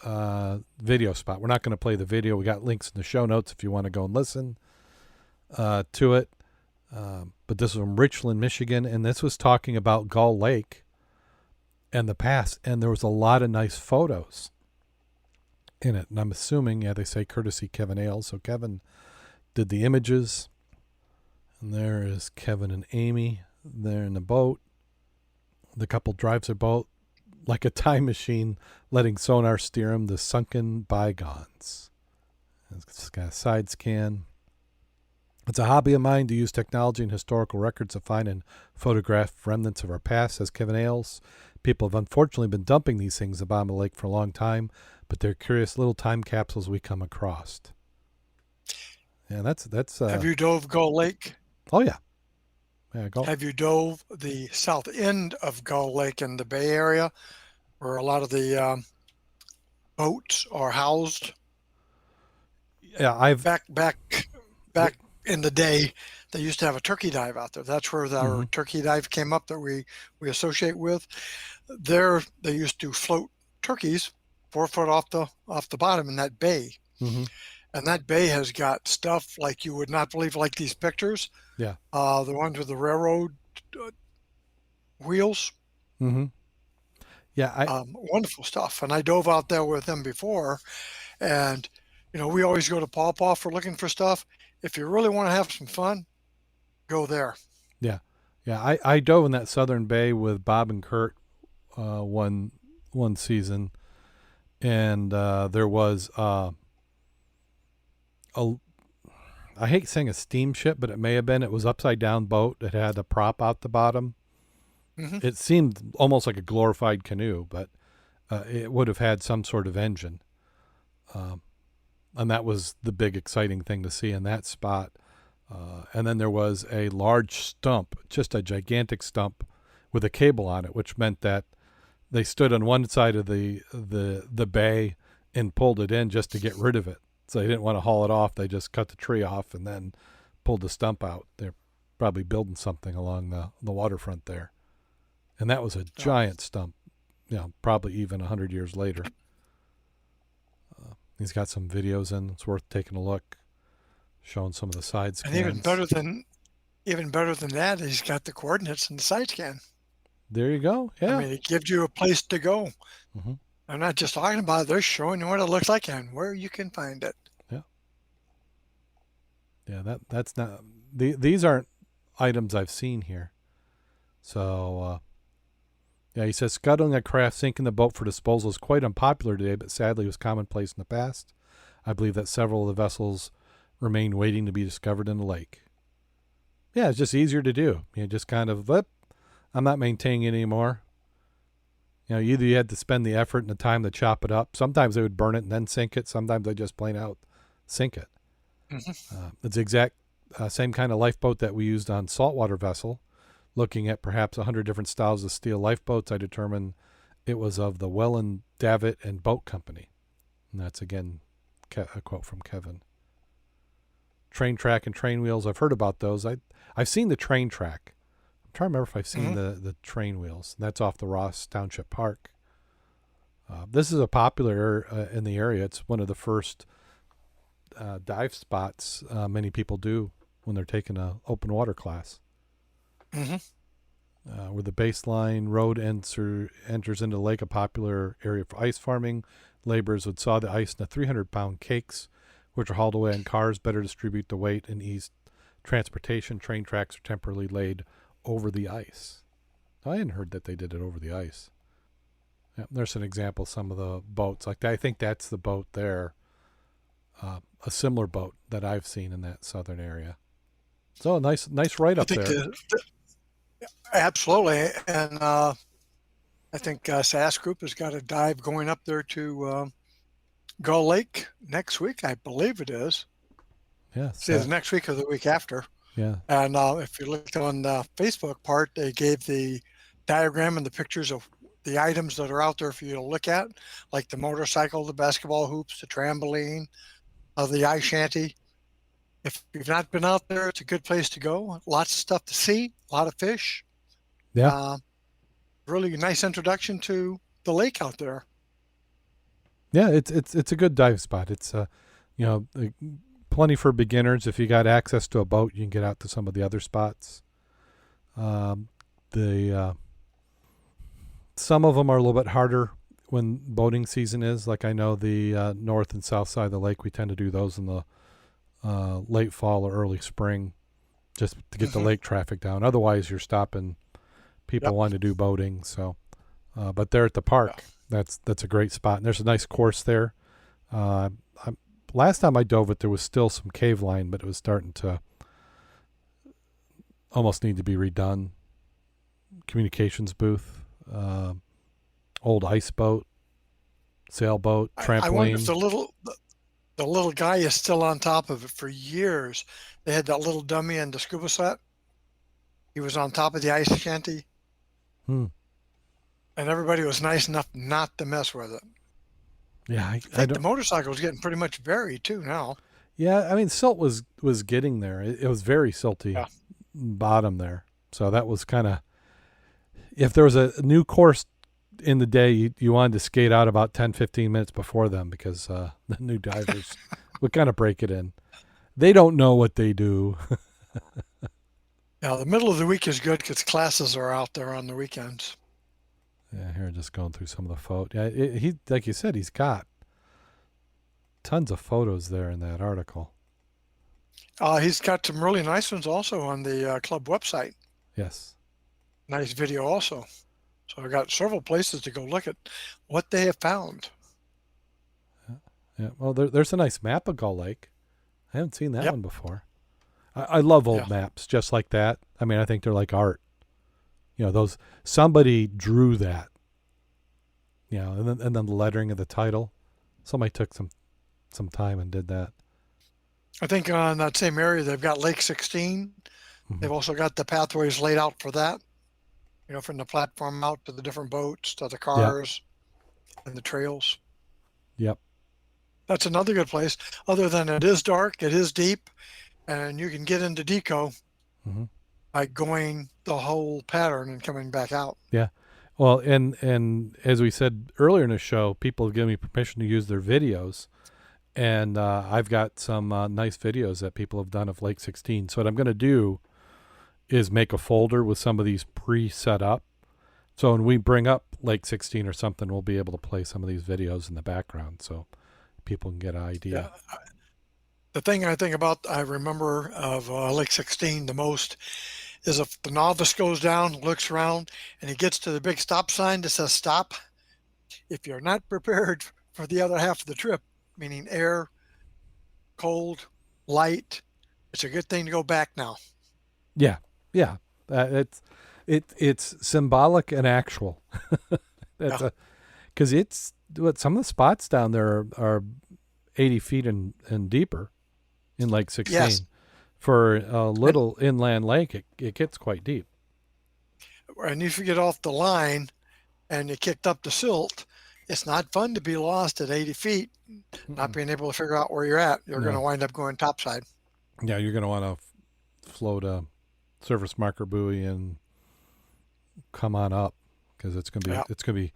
video spot. We're not going to play the video. We got links in the show notes if you want to go and listen to it. But this was from Richland, Michigan, and this was talking about Gull Lake and the past, and there was a lot of nice photos in it. And I'm assuming, yeah, they say courtesy Kevin Ailes. So Kevin did the images. And there is Kevin and Amy. They're in the boat. The couple drives their boat like a time machine, letting sonar steer them to sunken bygones. It's got a side scan. It's a hobby of mine to use technology and historical records to find and photograph remnants of our past, says Kevin Ailes. People have unfortunately been dumping these things at the bottom of the lake for a long time, but they're curious little time capsules we come across. Yeah, that's. Have you dove Gull Lake? Oh yeah. Yeah, go. Have you dove the south end of Gull Lake in the Bay Area, where a lot of the boats are housed? Yeah, I've back in the day. They used to have a turkey dive out there. That's where our turkey dive came up that we associate with. There, they used to float turkeys 4 foot off the bottom in that bay. Mm-hmm. And that bay has got stuff like you would not believe, like these pictures. Yeah. The ones with the railroad wheels. Mm-hmm. Yeah. Wonderful stuff. And I dove out there with them before. And, we always go to Paw Paw for looking for stuff. If you really want to have some fun, go there. Yeah. Yeah. I dove in that Southern Bay with Bob and Kurt one season. And there was I hate saying a steamship, but it may have been. It was upside down boat. It had a prop out the bottom. Mm-hmm. It seemed almost like a glorified canoe, but it would have had some sort of engine. And that was the big exciting thing to see in that spot. And then there was a large stump, just a gigantic stump with a cable on it, which meant that they stood on one side of the bay and pulled it in just to get rid of it. So they didn't want to haul it off. They just cut the tree off and then pulled the stump out. They're probably building something along the waterfront there. And that was a giant stump, probably even 100 years later. He's got some videos in. It's worth taking a look, showing some of the side scans. And even better than that, he's got the coordinates in the side scan. There you go. Yeah. I mean, it gives you a place to go. Mm-hmm. I'm not just talking about it. They're showing you what it looks like and where you can find it. Yeah. Yeah, that's not... These aren't items I've seen here. So, yeah, he says, scuttling a craft, sinking the boat for disposal is quite unpopular today, but sadly was commonplace in the past. I believe that several of the vessels remain waiting to be discovered in the lake. Yeah, it's just easier to do. Just kind of, I'm not maintaining it anymore. Either you had to spend the effort and the time to chop it up. Sometimes they would burn it and then sink it. Sometimes they just plain out sink it. Mm-hmm. It's the exact same kind of lifeboat that we used on saltwater vessel. Looking at perhaps 100 different styles of steel lifeboats, I determined it was of the Welland, Davitt, and Boat Company. And that's, again, a quote from Kevin. Train track and train wheels, I've heard about those. I've seen the train track. I'm trying to remember if I've seen the train wheels. That's off the Ross Township Park. This is a popular in the area. It's one of the first dive spots many people do when they're taking an open water class. Mm-hmm. Where the baseline road enters into the lake, a popular area for ice farming. Laborers would saw the ice into 300-pound cakes, which are hauled away in cars, better distribute the weight and ease transportation. Train tracks are temporarily laid over the ice. I hadn't heard that they did it over the ice. Yeah, there's an example of some of the boats. Like I think that's the boat there, a similar boat that I've seen in that southern area. So a nice write-up there. Absolutely. And I think SAS Group has got a dive going up there to Gull Lake next week, I believe it is. Yes. It's either next week or the week after. Yeah. And if you looked on the Facebook part, they gave the diagram and the pictures of the items that are out there for you to look at, like the motorcycle, the basketball hoops, the trampoline, the ice shanty. If you've not been out there, it's a good place to go. Lots of stuff to see, a lot of fish. Yeah. Really nice introduction to the lake out there. Yeah, it's a good dive spot. It's plenty for beginners. If you got access to a boat, you can get out to some of the other spots. Some of them are a little bit harder when boating season is. Like I know the north and south side of the lake, we tend to do those in the late fall or early spring, just to get the lake traffic down. Otherwise, you're stopping people Yep. want to do boating. So, but there at the park, that's a great spot. And there's a nice course there. Last time I dove it, there was still some cave line, but it was starting to almost need to be redone. Communications booth, old ice boat, sailboat, trampoline. I wonder if the little guy is still on top of it. For years, they had that little dummy in the scuba set. He was on top of the ice shanty, Hmm. and everybody was nice enough not to mess with it. Yeah, I I think the don't. motorcycle is getting pretty much buried too now. Yeah, I mean, silt was getting there. It was very silty Yeah. bottom there. So that was kind of, if there was a new course in the day, you wanted to skate out about 10, 15 minutes before them, because the new divers would kind of break it in. They don't know what they do. Now the middle of the week is good because classes are out there on the weekends. Yeah, here, just going through some of the photos. Yeah, he, like you said, he's got tons of photos there in that article. He's got some really nice ones also on the club website. Yes. Nice video also. So I got several places to go look at what they have found. Yeah. Well, there's a nice map of Gull Lake. I haven't seen that Yep. one before. I love old Yeah. maps just like that. I mean, I think they're like art. You know, those, somebody drew that. You know, and then the lettering of the title. Somebody took some time and did that. I think on that same area they've got Lake 16. Mhm. They've also got the pathways laid out for that. You know, from the platform out to the different boats to the cars and the trails. Yep. That's another good place. Other than it is dark, it is deep, and you can get into Deco Hmm. by going the whole pattern and coming back out. Yeah. Well, and as we said earlier in the show, people have given me permission to use their videos, and I've got some nice videos that people have done of Lake 16. So what I'm going to do is make a folder with some of these pre-set up. So when we bring up Lake 16 or something, we'll be able to play some of these videos in the background, so people can get an idea. Yeah. The thing I remember of Lake 16 the most is if the novice goes down, looks around, and he gets to the big stop sign that says stop. If you're not prepared for the other half of the trip, meaning air, cold, light, it's a good thing to go back now. Yeah. Yeah. It's symbolic and actual. That's Yeah. because it's what some of the spots down there are 80 feet and deeper in Lake 16. Yes. For a little inland lake, it gets quite deep. And if you get off the line and you kicked up the silt, it's not fun to be lost at 80 feet, not being able to figure out where you're at. You're going to No. wind up going topside. Yeah, you're going to want to float a surface marker buoy and come on up, because it's going to be Yeah. it's going to be.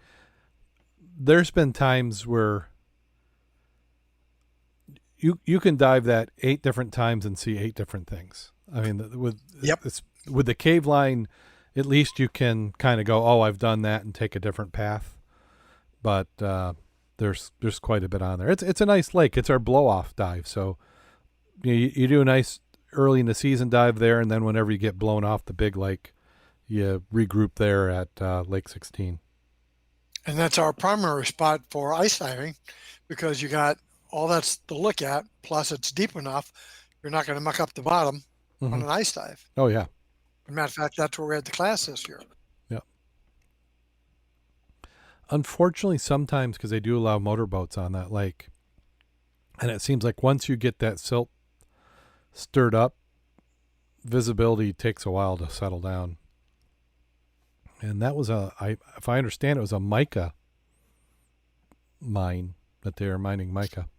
There's been times where you can dive that 8 different times and see 8 different things. I mean, with the cave line, at least you can kind of go, oh, I've done that, and take a different path. But there's quite a bit on there. It's a nice lake. It's our blow off dive. So you do a nice early in the season dive there, and then whenever you get blown off the big lake, you regroup there at Lake 16. And that's our primary spot for ice diving because you got all that's to look at. Plus, it's deep enough. You're not going to muck up the bottom on an ice dive. Oh, yeah. As a matter of fact, that's where we had the class this year. Yeah. Unfortunately, sometimes, because they do allow motorboats on that lake, and it seems like once you get that silt stirred up, visibility takes a while to settle down. And that was if I understand, it was a mica mine that they were mining mica.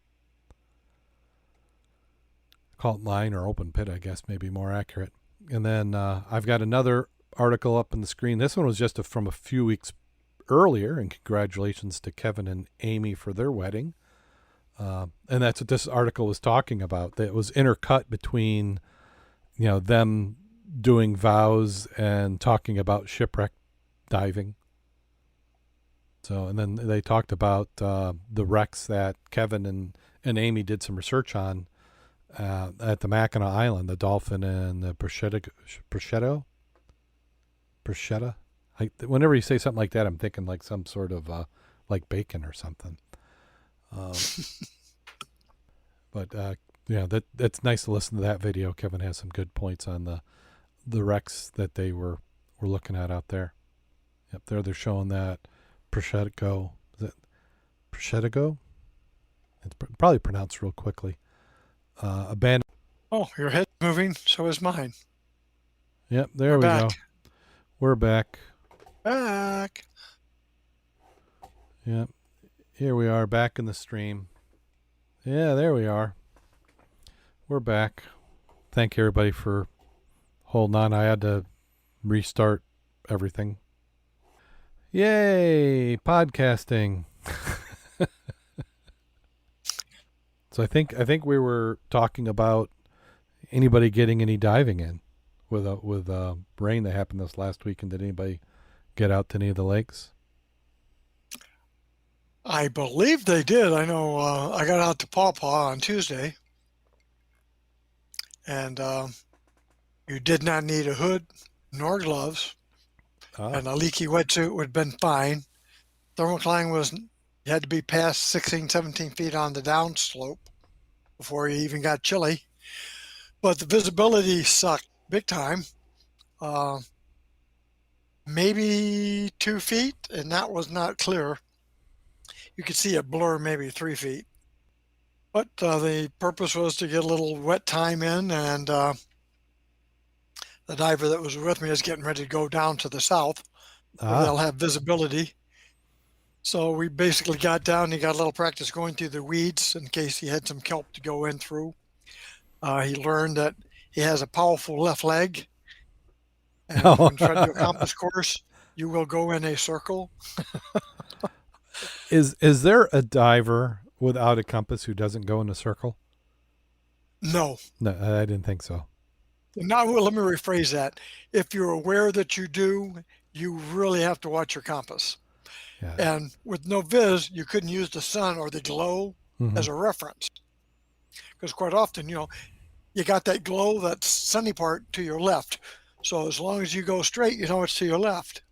Call it mine or open pit, I guess, maybe more accurate. And then I've got another article up on the screen. This one was just from a few weeks earlier, and congratulations to Kevin and Amy for their wedding. And that's what this article was talking about. That was intercut between, them doing vows and talking about shipwreck diving. So, and then they talked about the wrecks that Kevin and Amy did some research on at the Mackinac Island, the Dolphin and the Prosciutto. Whenever you say something like that, I'm thinking like some sort of like bacon or something. Um, but yeah, that's nice to listen to that video. Kevin has some good points on the wrecks that they were looking at out there. Yep, there they're showing that Prosciutto. Is it Prosciutto? It's probably pronounced real quickly. Abandoned. Oh, your head's moving, so is mine. Yep, there We're we back. go. We're back. Back. Yep, here we are back in the stream. Yeah, there we are. We're back. Thank you everybody for holding on. I had to restart everything. Yay, podcasting. So I think we were talking about anybody getting any diving in with rain that happened this last week, and did anybody get out to any of the lakes? I believe they did. I know I got out to Paw Paw on Tuesday, and you did not need a hood nor gloves, and a leaky wetsuit would have been fine. Thermocline was, you had to be past 16, 17 feet on the downslope before you even got chilly. But the visibility sucked big time. Maybe 2 feet, and that was not clear. You could see a blur maybe 3 feet. But the purpose was to get a little wet time in, and the diver that was with me is getting ready to go down to the south where they'll have visibility. So we basically got down. He got a little practice going through the weeds in case he had some kelp to go in through. He learned that he has a powerful left leg. And when trying to do a compass course, you will go in a circle. Is there a diver without a compass who doesn't go in a circle? No. No, I didn't think so. Now, let me rephrase that. If you're aware that you do, you really have to watch your compass. Yeah. And with no viz, you couldn't use the sun or the glow as a reference. Because quite often, you got that glow, that sunny part to your left. So as long as you go straight, you know it's to your left.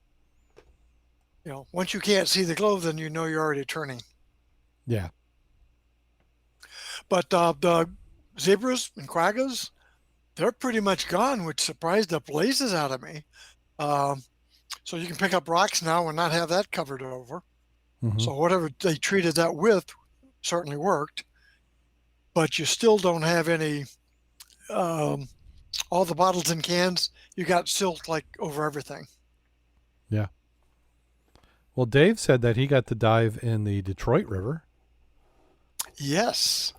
Once you can't see the glow, then you know you're already turning. Yeah. But the zebras and quaggas, they're pretty much gone, which surprised the blazes out of me. So you can pick up rocks now and not have that covered over. So whatever they treated that with certainly worked. But you still don't have any, all the bottles and cans, you got silt like over everything. Yeah. Well, Dave said that he got to dive in the Detroit River. Yes.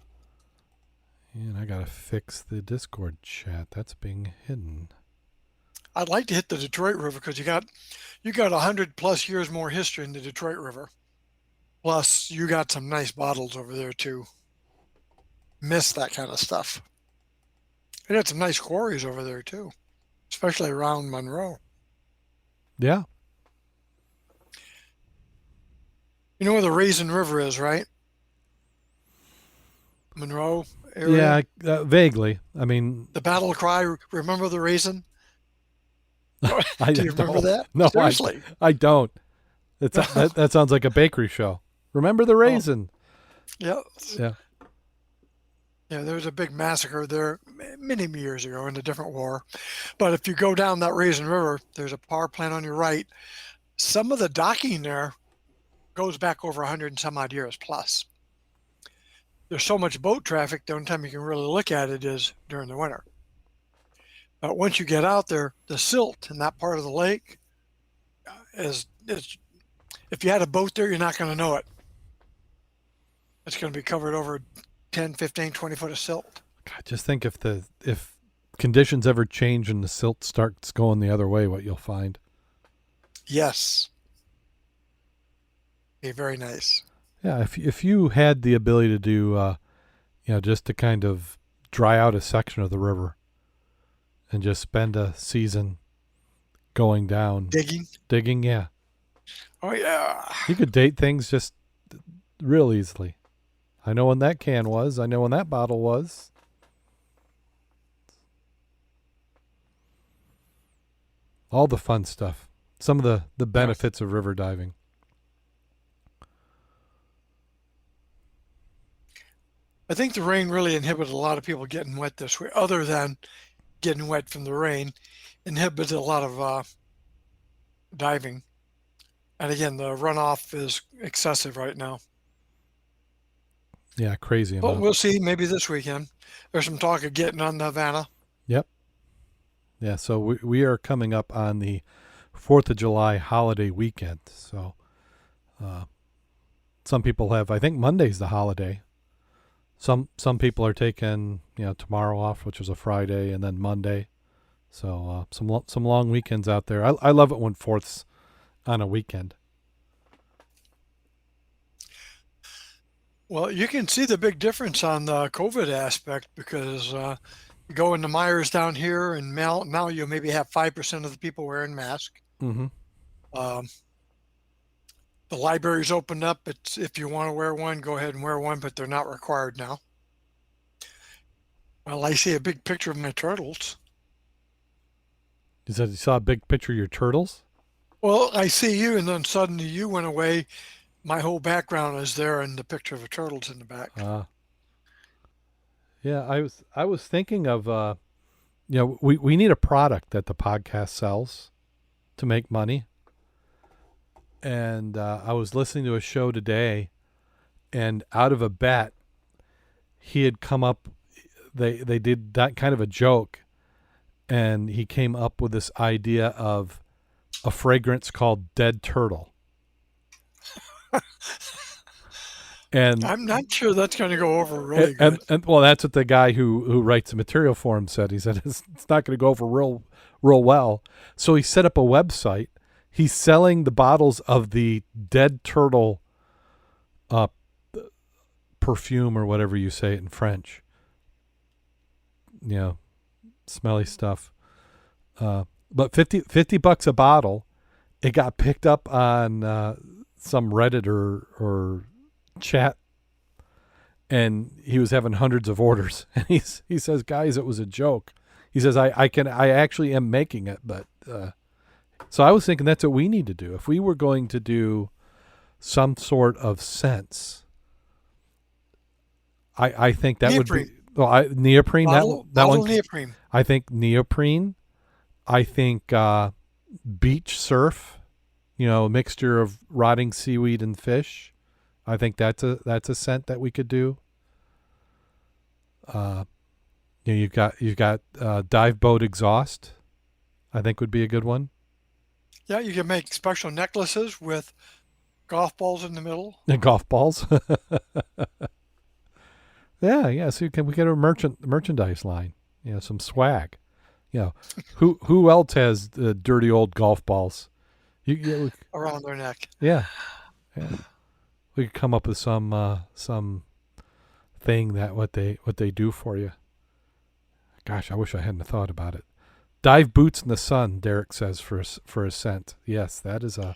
And I got to fix the Discord chat. That's being hidden. I'd like to hit the Detroit River because you got 100+ years more history in the Detroit River. Plus, you got some nice bottles over there too. Miss that kind of stuff. It had some nice quarries over there too, especially around Monroe. Yeah. You know where the Raisin River is, right? Monroe area? Yeah, vaguely. I mean, the battle cry, remember the Raisin? Do you remember that? No, seriously. I don't. That sounds like a bakery show. Remember the Raisin? Yeah. Yeah. Yeah, there was a big massacre there many years ago in a different war. But if you go down that Raisin River, there's a power plant on your right. Some of the docking there goes back over 100 and some odd years plus. There's so much boat traffic, the only time you can really look at it is during the winter. But once you get out there, the silt in that part of the lake is if you had a boat there, you're not going to know it. It's going to be covered over 10, 15, 20 foot of silt. God, just think if conditions ever change and the silt starts going the other way, what you'll find. Yes. Be very nice. Yeah, if you had the ability to do, just to kind of dry out a section of the river and just spend a season going down. Digging, yeah. Oh yeah. You could date things just real easily. I know when that can was. I know when that bottle was. All the fun stuff. Some of the Yeah. benefits of river diving. I think the rain really inhibited a lot of people getting wet this way, other than getting wet from the rain, inhibited a lot of diving. And again, the runoff is excessive right now. Yeah, crazy But amount. we'll see. Maybe this weekend. There's some talk of getting on the Havana. Yep. Yeah, so we are coming up on the 4th of July holiday weekend. So uh, some people have, I think Monday's the holiday. Some people are taking, tomorrow off, which is a Friday, and then Monday. So some long weekends out there. I love it when 4th's on a weekend. Well, you can see the big difference on the COVID aspect because you go into Myers down here, and now you maybe have 5% of the people wearing masks. Mm-hmm. Um, the library's opened up. It's if you want to wear one, go ahead and wear one, but they're not required now. Well, I see a big picture of my turtles. You said you saw a big picture of your turtles? Well, I see you, and then suddenly you went away. My whole background is there, and the picture of the turtles in the back. Yeah, I was thinking of we need a product that the podcast sells to make money. And I was listening to a show today, and out of a bet, he had come up. They did that kind of a joke, and he came up with this idea of a fragrance called Dead Turtle. And I'm not sure that's going to go over really good. and well, that's what the guy who writes the material for him said. He said it's not going to go over real well. So he set up a website. He's selling the bottles of the Dead Turtle uh, perfume, or whatever you say it in French. Smelly stuff. But 50 bucks a bottle. It got picked up on some Reddit or chat, and he was having hundreds of orders. And he says, guys, it was a joke. He says, I actually am making it, but so I was thinking that's what we need to do. If we were going to do some sort of scents, I think that Neoprene. would be neoprene. Bottle That one. neoprene. I think neoprene. I think beach surf. A mixture of rotting seaweed and fish. I think that's a scent that we could do. You've got dive boat exhaust. I think would be a good one. Yeah, you can make special necklaces with golf balls in the middle. And golf balls. Yeah. So we get a merchandise line. Some swag. Who else has the dirty old golf balls? Around their neck. Yeah. We could come up with some thing that what they do for you. Gosh, I wish I hadn't thought about it. Dive boots in the sun, Derek says for a scent. Yes, that is a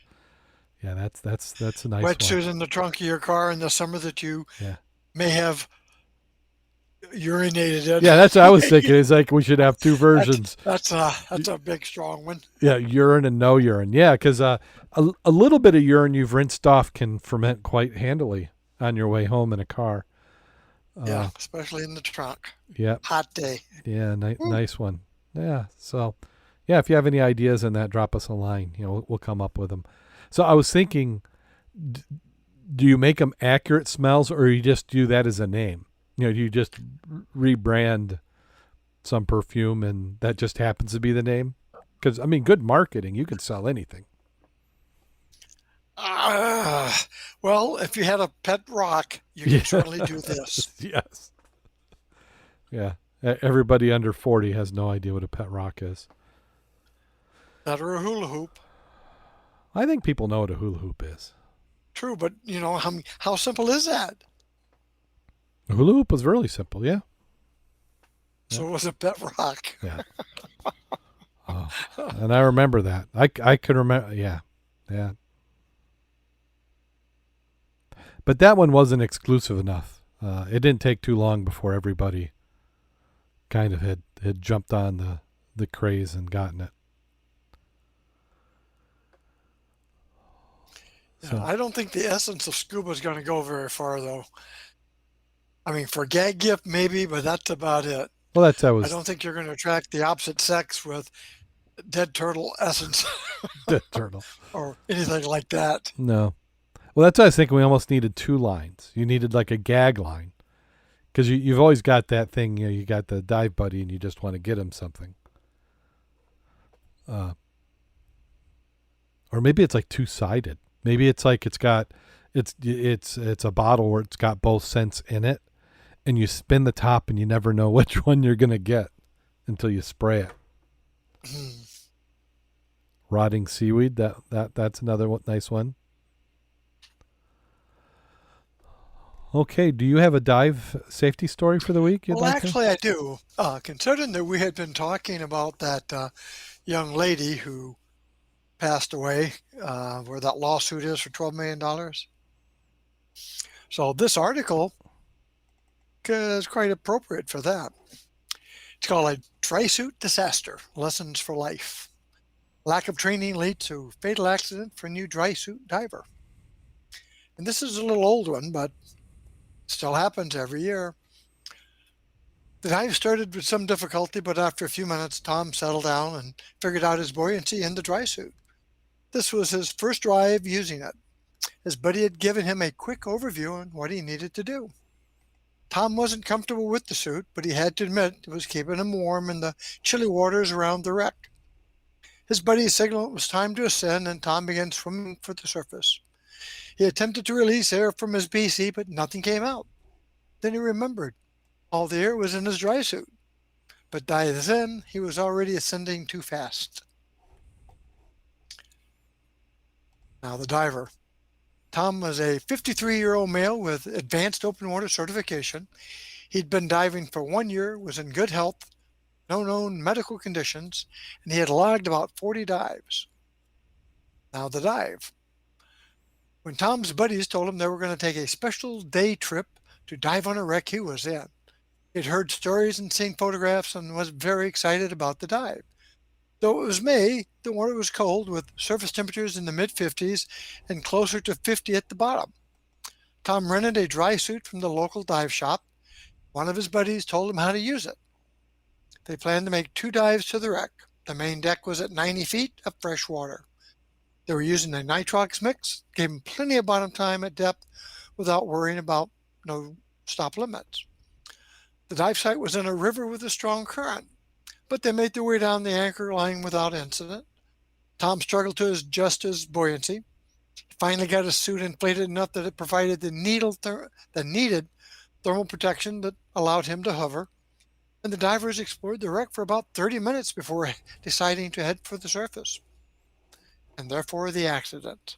that's a nice Wetsuit one. in the trunk of your car in the summer that you Yeah. may have urinated in. Yeah, that's what I was thinking. It's like we should have two versions. That's a big strong one. Yeah, urine and no urine. Yeah, because a little bit of urine you've rinsed off can ferment quite handily on your way home in a car. Yeah, especially in the trunk. Yeah. Hot day. Yeah, nice one. Yeah. So, yeah, if you have any ideas on that, drop us a line. We'll come up with them. So I was thinking, do you make them accurate smells, or you just do that as a name? Do you just rebrand some perfume and that just happens to be the name? Because, good marketing. You can sell anything. Well, if you had a pet rock, you can certainly do this. Yes. Yeah. Everybody under 40 has no idea what a pet rock is. That or a hula hoop. I think people know what a hula hoop is. True, but how simple is that? A hula hoop was really simple, yeah. So it was a pet rock. Yeah. Oh, and I remember that. I could remember, yeah. But that one wasn't exclusive enough. It didn't take too long before everybody kind of had jumped on the craze and gotten it. Yeah, I don't think the essence of scuba is going to go very far, though. I mean, for gag gift, maybe, but that's about it. Well, that I was don't think you're going to attract the opposite sex with dead turtle essence Dead turtle. or anything like that. No. Well, that's what I was thinking. We almost needed two lines. You needed like a gag line. Because you've always got that thing, you got the dive buddy and you just want to get him something. Or maybe it's like two-sided. Maybe it's like it's a bottle where it's got both scents in it, and you spin the top and you never know which one you're gonna get until you spray it. Rotting seaweed, that's another nice one. Okay, do you have a dive safety story for the week you'd Well, like to? actually, I do. Considering that we had been talking about that young lady who passed away, where that lawsuit is for $12 million. So this article is quite appropriate for that. It's called A Dry Suit Disaster, Lessons for Life. Lack of training leads to fatal accident for new dry suit diver. And this is a little old one, but still happens every year. The dive started with some difficulty, but after a few minutes, Tom settled down and figured out his buoyancy in the dry suit. This was his first dive using it. His buddy had given him a quick overview on what he needed to do. Tom wasn't comfortable with the suit, but he had to admit it was keeping him warm in the chilly waters around the wreck. His buddy signaled it was time to ascend, and Tom began swimming for the surface. He attempted to release air from his BC, but nothing came out. Then he remembered all the air was in his dry suit. But by then, he was already ascending too fast. Now, the diver. Tom was a 53-year-old male with advanced open water certification. He'd been diving for 1 year, was in good health, no known medical conditions, and he had logged about 40 dives. Now, the dive. When Tom's buddies told him they were going to take a special day trip to dive on a wreck he was in, he'd heard stories and seen photographs and was very excited about the dive. Though it was May, the water was cold with surface temperatures in the mid-50s and closer to 50 at the bottom. Tom rented a dry suit from the local dive shop. One of his buddies told him how to use it. They planned to make 2 dives to the wreck. The main deck was at 90 feet of fresh water. They were using a nitrox mix, gave them plenty of bottom time at depth without worrying about no stop limits. The dive site was in a river with a strong current, but they made their way down the anchor line without incident. Tom struggled to adjust his buoyancy. He finally got his suit inflated enough that it provided the needed thermal protection that allowed him to hover, and the divers explored the wreck for about 30 minutes before deciding to head for the surface, and therefore the accident.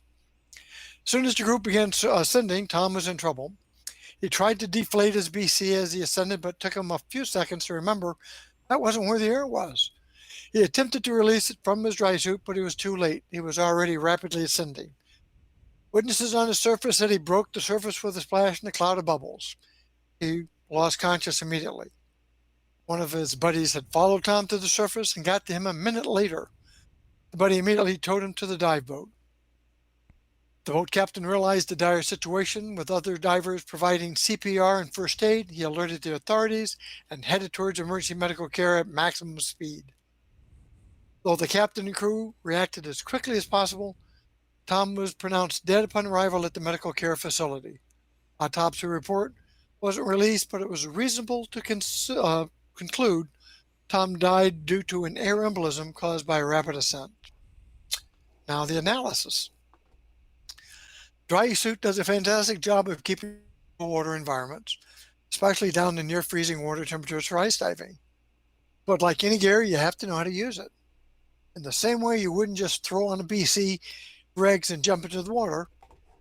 As soon as the group began ascending, Tom was in trouble. He tried to deflate his BC as he ascended, but it took him a few seconds to remember that wasn't where the air was. He attempted to release it from his dry suit, but he was too late. He was already rapidly ascending. Witnesses on the surface said he broke the surface with a splash and a cloud of bubbles. He lost consciousness immediately. One of his buddies had followed Tom to the surface and got to him a minute later. The buddy immediately towed him to the dive boat. The boat captain realized the dire situation. With other divers providing CPR and first aid, he alerted the authorities and headed towards emergency medical care at maximum speed. Though the captain and crew reacted as quickly as possible, Tom was pronounced dead upon arrival at the medical care facility. Autopsy report wasn't released, but it was reasonable to conclude Tom died due to an air embolism caused by a rapid ascent. Now the analysis. Dry suit does a fantastic job of keeping water environments, especially down to near freezing water temperatures for ice diving. But like any gear, you have to know how to use it. In the same way you wouldn't just throw on a BC, regs, and jump into the water,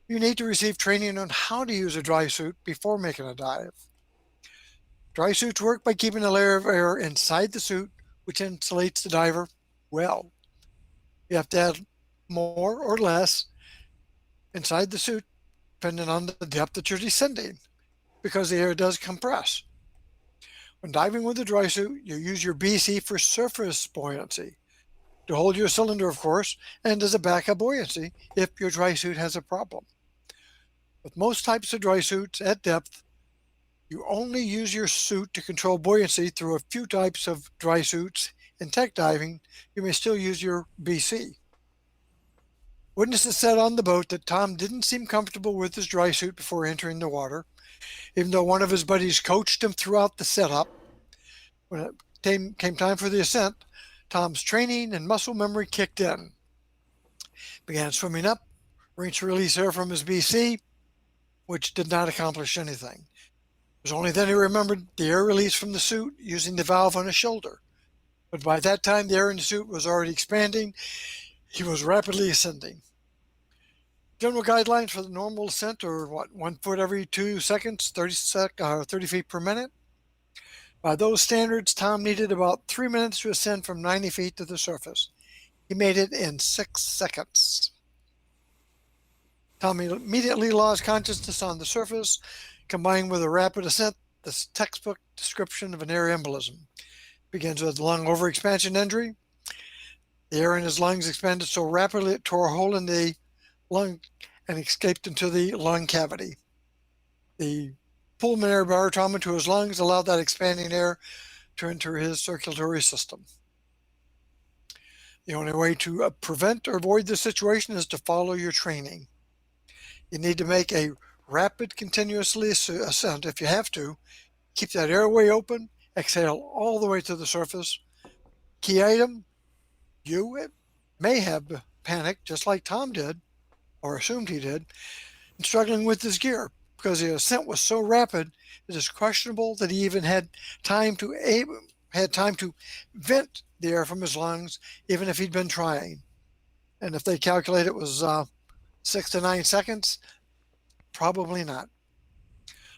you need to receive training on how to use a dry suit before making a dive. Dry suits work by keeping a layer of air inside the suit, which insulates the diver well. You have to add more or less inside the suit depending on the depth that you're descending, because the air does compress. When diving with a dry suit, you use your BC for surface buoyancy, to hold your cylinder, of course, and as a backup buoyancy if your dry suit has a problem. With most types of dry suits at depth, you only use your suit to control buoyancy. Through a few types of dry suits in tech diving, you may still use your BC. Witnesses said on the boat that Tom didn't seem comfortable with his dry suit before entering the water, even though one of his buddies coached him throughout the setup. When it came time for the ascent, Tom's training and muscle memory kicked in. Began swimming up, rinse release air from his BC, which did not accomplish anything. It was only then he remembered the air release from the suit using the valve on his shoulder. But by that time, the air in the suit was already expanding. He was rapidly ascending. General guidelines for the normal ascent are 1 foot every 2 seconds, 30 feet per minute. By those standards, Tom needed about 3 minutes to ascend from 90 feet to the surface. He made it in 6 seconds. Tom immediately lost consciousness on the surface, combined with a rapid ascent. This textbook description of an air embolism begins with lung overexpansion injury. The air in his lungs expanded so rapidly it tore a hole in the lung and escaped into the lung cavity. The pulmonary barotrauma to his lungs allowed that expanding air to enter his circulatory system. The only way to prevent or avoid this situation is to follow your training. You need to make a rapid, continuously ascent if you have to. Keep that airway open, exhale all the way to the surface. Key item, you may have panicked just like Tom did, or assumed he did, in struggling with his gear, because the ascent was so rapid, it is questionable that he even had time to vent the air from his lungs, even if he'd been trying. And if they calculate it was 6 to 9 seconds, probably not.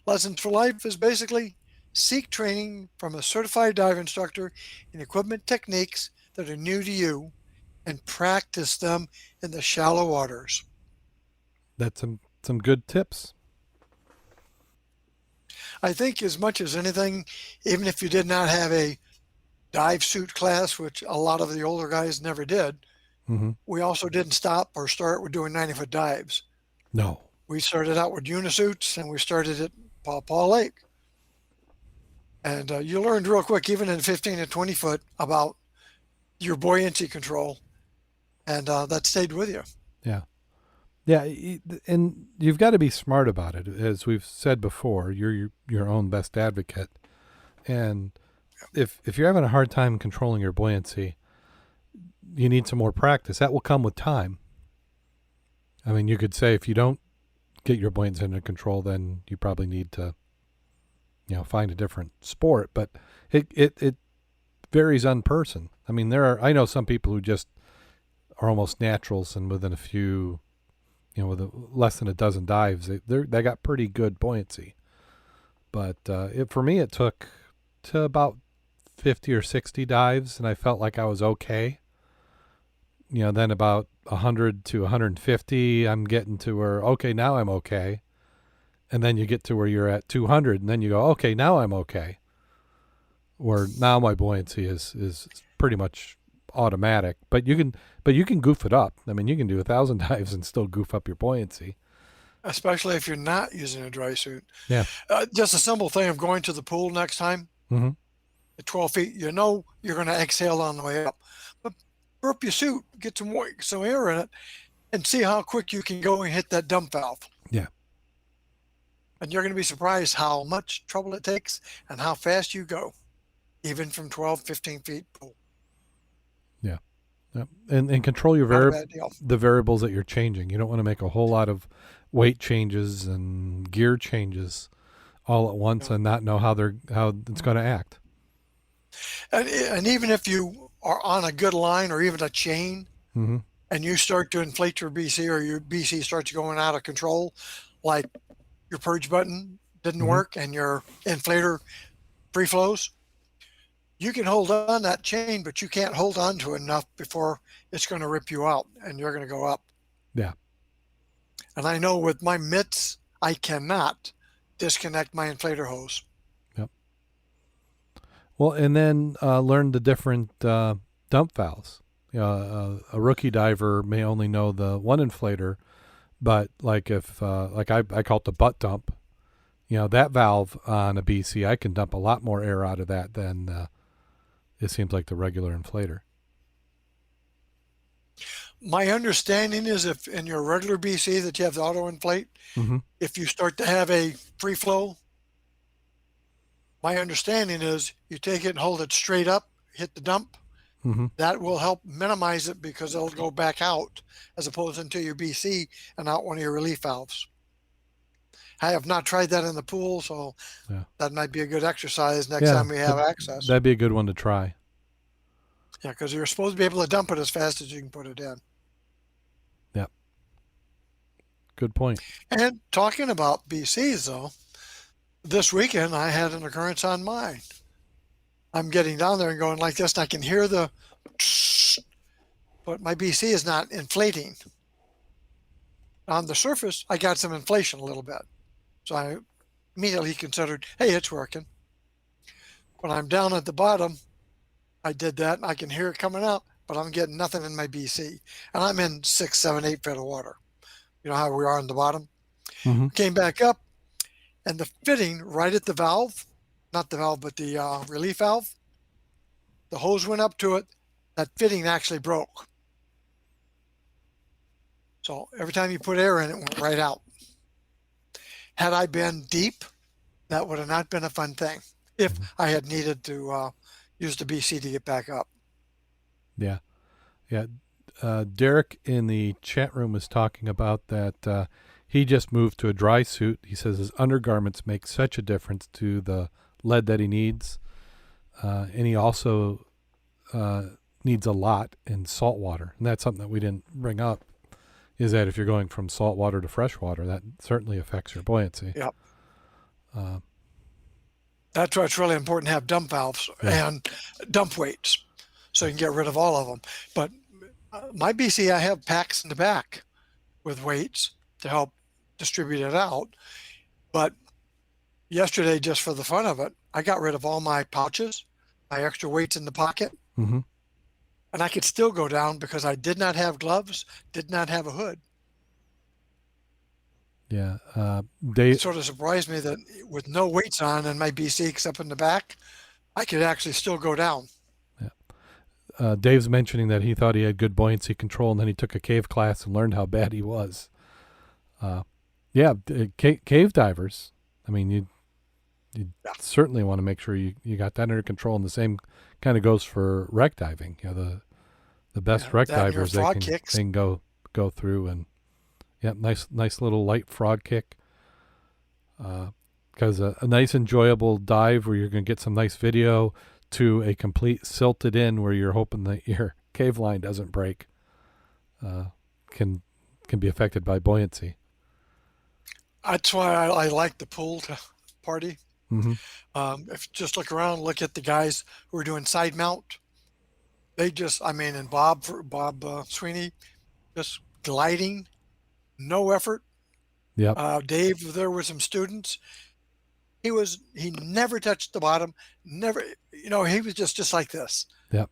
Lessons for life is basically seek training from a certified dive instructor in equipment techniques that are new to you and practice them in the shallow waters. That's some good tips. I think as much as anything, even if you did not have a dive suit class, which a lot of the older guys never did, we also didn't stop or start with doing 90-foot dives. No. We started out with unisuits, and we started at Paw Paw Lake. And you learned real quick, even in 15 and 20 foot, about your buoyancy control, and that stayed with you. Yeah. Yeah, and you've got to be smart about it. As we've said before, you're your own best advocate. And if you're having a hard time controlling your buoyancy, you need some more practice. That will come with time. I mean, you could say if you don't get your buoyancy under control, then you probably need to, find a different sport. But it varies on person. I mean, I know some people who just are almost naturals, and within a few, with less than a dozen dives, they got pretty good buoyancy. But for me, it took to about 50 or 60 dives, and I felt like I was okay. Then about 100 to 150, I'm getting to where, okay, now I'm okay. And then you get to where you're at 200, and then you go, okay, now I'm okay. Or now my buoyancy is pretty much automatic. But you can goof it up. I mean, you can do 1,000 dives and still goof up your buoyancy. Especially if you're not using a dry suit. Yeah. Just a simple thing of going to the pool next time. At 12 feet, you're going to exhale on the way up. But burp your suit, get some air in it, and see how quick you can go and hit that dump valve. Yeah. And you're going to be surprised how much trouble it takes and how fast you go, even from 12, 15 feet pool. Yeah. Yep. And control the variables that you're changing. You don't want to make a whole lot of weight changes and gear changes all at once and not know how it's going to act. And even if you are on a good line or even a chain, and you start to inflate your BC, or your BC starts going out of control, like your purge button didn't work and your inflator free flows, you can hold on that chain, but you can't hold on to enough before it's going to rip you out and you're going to go up. Yeah. And I know with my mitts, I cannot disconnect my inflator hose. Yep. Well, and then learn the different dump valves. A rookie diver may only know the one inflator, but like if like I call it the butt dump, that valve on a BC, I can dump a lot more air out of that than it seems like the regular inflator. My understanding is if in your regular BC that you have the auto inflate, Mm-hmm. if you start to have a free flow, my understanding is you take it and hold it straight up, hit the dump. Mm-hmm. That will help minimize it because it'll go back out as opposed into your BC and out one of your relief valves. I have not tried that in the pool, so Yeah. that might be a good exercise next Yeah. time we have access. That'd be a good one to try. Yeah, because you're supposed to be able to dump it as fast as you can put it in. Yep. Good point. And talking about BCs, though, this weekend I had an occurrence on mine. I'm getting down there and going like this, and I can hear the, but my BC is not inflating. On the surface, I got some inflation a little bit. So I immediately considered, hey, it's working. When I'm down at the bottom, I did that and I can hear it coming out, but I'm getting nothing in my BC. And I'm in 6, 7, 8 feet of water. You know how we are on the bottom? Mm-hmm. Came back up, and the fitting right at the valve, not the valve, but the relief valve, the hose went up to it. That fitting actually broke. So every time you put air in, it went right out. Had I been deep, that would have not been a fun thing if I had needed to use the BC to get back up. Yeah. Yeah. Derek in the chat room was talking about that he just moved to a dry suit. He says his undergarments make such a difference to the lead that he needs. And he also needs a lot in salt water. And that's something that we didn't bring up, is that if you're going from salt water to fresh water, that certainly affects your buoyancy. Yep. That's why it's really important to have dump valves and dump weights so you can get rid of all of them. But my BC, I have packs in the back with weights to help distribute it out. But yesterday, just for the fun of it, I got rid of all my pouches, my extra weights in the pocket, Mm-hmm. and I could still go down because I did not have gloves, did not have a hood. Yeah. It sort of surprised me that with no weights on and my BC except in the back, I could actually still go down. Dave's mentioning that he thought he had good buoyancy control, and then he took a cave class and learned how bad he was. Cave divers. I mean, you certainly want to make sure you got that under control, and the same kind of goes for wreck diving. The best wreck divers they can go through and nice little light frog kick. Because a nice enjoyable dive where you're going to get some nice video to a complete silted in where you're hoping that your cave line doesn't break can be affected by buoyancy. That's why I like the pool party. Mm-hmm. If you just look around, look at the guys who are doing side mount. They and Bob Sweeney, just gliding, no effort. Yep. Dave, there were some students. He never touched the bottom. Never, he was just like this. Yep.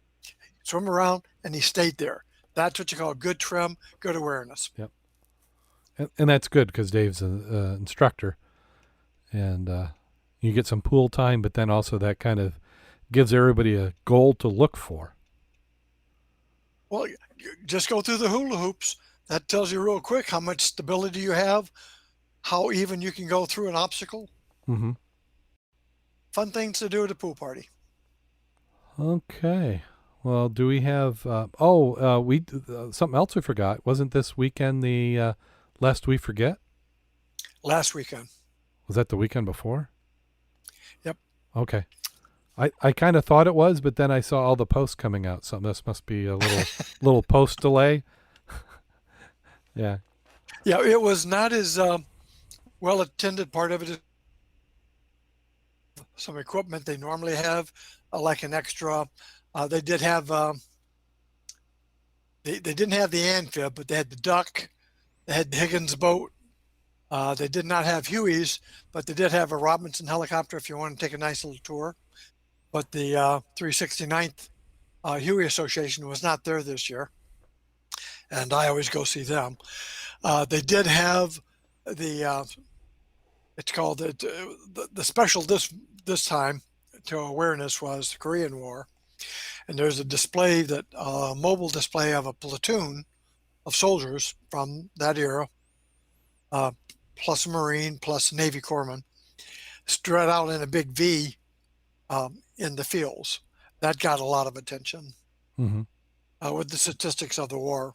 Swim around and he stayed there. That's what you call good trim, good awareness. Yep. And that's good because Dave's an instructor, and you get some pool time, but then also that kind of gives everybody a goal to look for. Well, just go through the hula hoops. That tells you real quick how much stability you have, how even you can go through an obstacle. Mm-hmm. Fun things to do at a pool party. Okay. Well, do we have? We something else we forgot. Wasn't this weekend the Lest We Forget? Last weekend. Was that the weekend before? Yep. Okay. I kind of thought it was, but then I saw all the posts coming out. So this must be a little post delay. Yeah. Yeah, it was not as well attended. Part of it is some equipment they normally have, like an extra. They did have. They didn't have the amphib, but they had the duck. They had the Higgins boat. They did not have Huey's, but they did have a Robinson helicopter if you want to take a nice little tour. But the 369th Huey Association was not there this year, and I always go see them. They did have the it's called the special this time to awareness was the Korean War, and there's a display that mobile display of a platoon of soldiers from that era, plus a Marine, plus Navy corpsman, spread out in a big V in the fields. That got a lot of attention with the statistics of the war.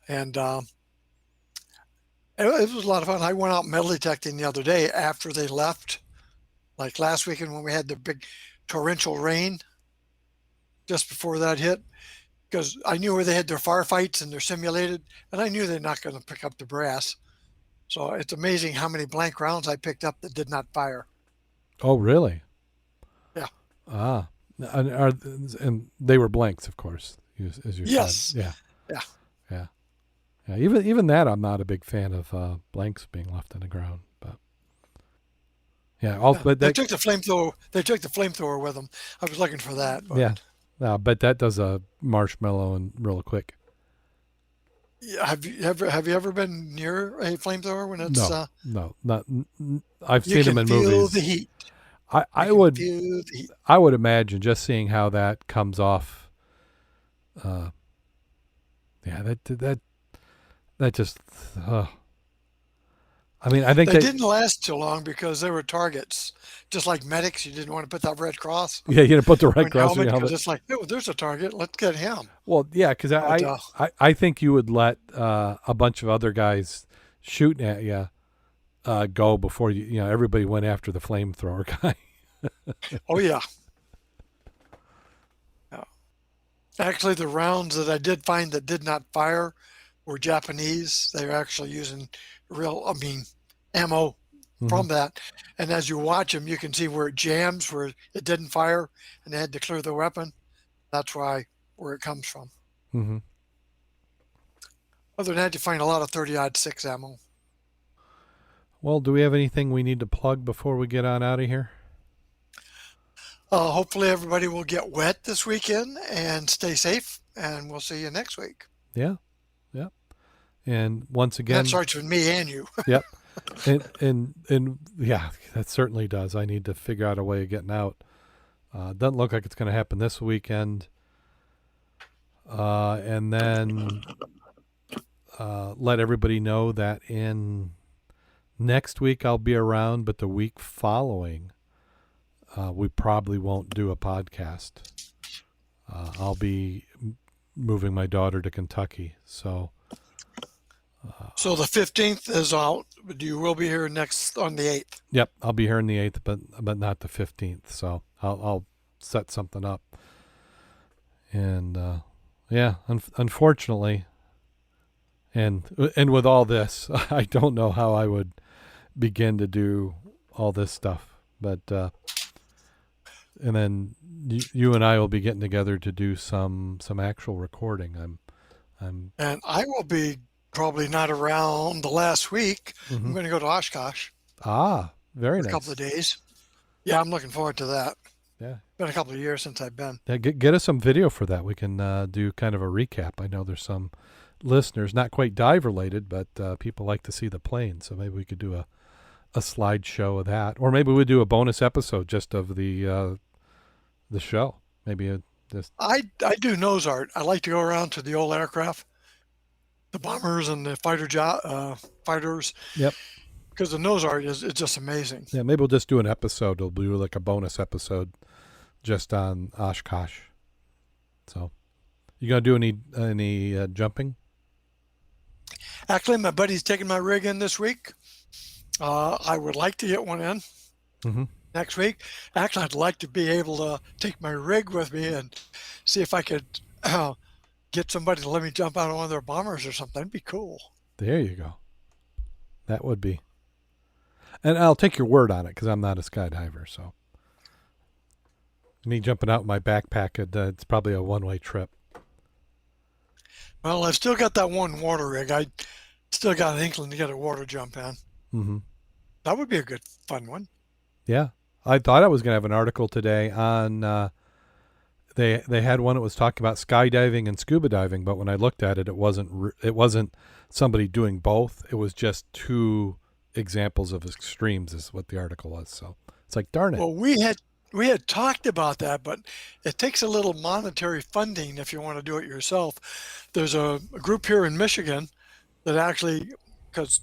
And it was a lot of fun. I went out metal detecting the other day after they left, like last weekend when we had the big torrential rain just before that hit, because I knew where they had their firefights and they're simulated, and I knew they're not going to pick up the brass. So it's amazing how many blank rounds I picked up that did not fire. Oh, really? Yeah. Ah, and they were blanks, of course, as you Yes. said. Yeah. Yeah. Yeah. Yeah. Even that, I'm not a big fan of blanks being left on the ground. But yeah, but they took the flamethrower. They took the flamethrower with them. I was looking for that. But yeah, but that does a marshmallow and real quick. Have you ever been near a flamethrower when it's no, not. I've seen them in movies. You can feel the heat. I would imagine just seeing how that comes off. Yeah, that just. I mean, I think they didn't last too long because they were targets. Just like medics, you didn't want to put that red cross. Yeah, you didn't put the red cross on your helmet. It's like, oh, there's a target. Let's get him. Well, yeah, because I think you would let a bunch of other guys shooting at you go before you know everybody went after the flamethrower guy. Oh yeah. Actually, the rounds that I did find that did not fire were Japanese. They were actually using ammo from that. And as you watch them, you can see where it jams, where it didn't fire, and they had to clear the weapon. That's where it comes from. Mm-hmm. Other than that, you find a lot of 30-06 ammo. Well, do we have anything we need to plug before we get on out of here? Hopefully everybody will get wet this weekend and stay safe, and we'll see you next week. Yeah. And once again, that starts with me and you. Yep. And yeah, that certainly does. I need to figure out a way of getting out. Doesn't look like it's going to happen this weekend. And then let everybody know that in next week I'll be around, but the week following we probably won't do a podcast. I'll be moving my daughter to Kentucky, so. So the 15th is out, but you will be here next on the 8th. Yep, I'll be here on the 8th, but not the 15th. So I'll set something up. And yeah, unfortunately, and with all this, I don't know how I would begin to do all this stuff. But and then you and I will be getting together to do some actual recording. And I will be probably not around the last week. Mm-hmm. I'm going to go to Oshkosh. Very nice. A couple of days. Yeah, I'm looking forward to that. Yeah. Been a couple of years since I've been. Yeah, get us some video for that. We can do kind of a recap. I know there's some listeners, not quite dive related, but people like to see the plane. So maybe we could do a slideshow of that. Or maybe we'd do a bonus episode just of the show. Maybe just. I do nose art. I like to go around to the old aircraft, the bombers and the fighters. Yep. Because the nose art is just amazing. Yeah, maybe we'll just do an episode. It'll be like a bonus episode just on Oshkosh. So, you gonna do any jumping? Actually, my buddy's taking my rig in this week. I would like to get one in next week. Actually, I'd like to be able to take my rig with me and see if I could get somebody to let me jump out of one of their bombers or something. That'd be cool. There you go. That would be. And I'll take your word on it because I'm not a skydiver. So me jumping out in my backpack, it's probably a one-way trip. Well, I've still got that one water rig. Still got an inkling to get a water jump in. Mm-hmm. That would be a good, fun one. Yeah. I thought I was going to have an article today on they had one that was talking about skydiving and scuba diving, but when I looked at it, it wasn't somebody doing both. It was just two examples of extremes, is what the article was. So it's like, darn it. Well, we had talked about that, but it takes a little monetary funding if you want to do it yourself. There's a group here in Michigan that actually, because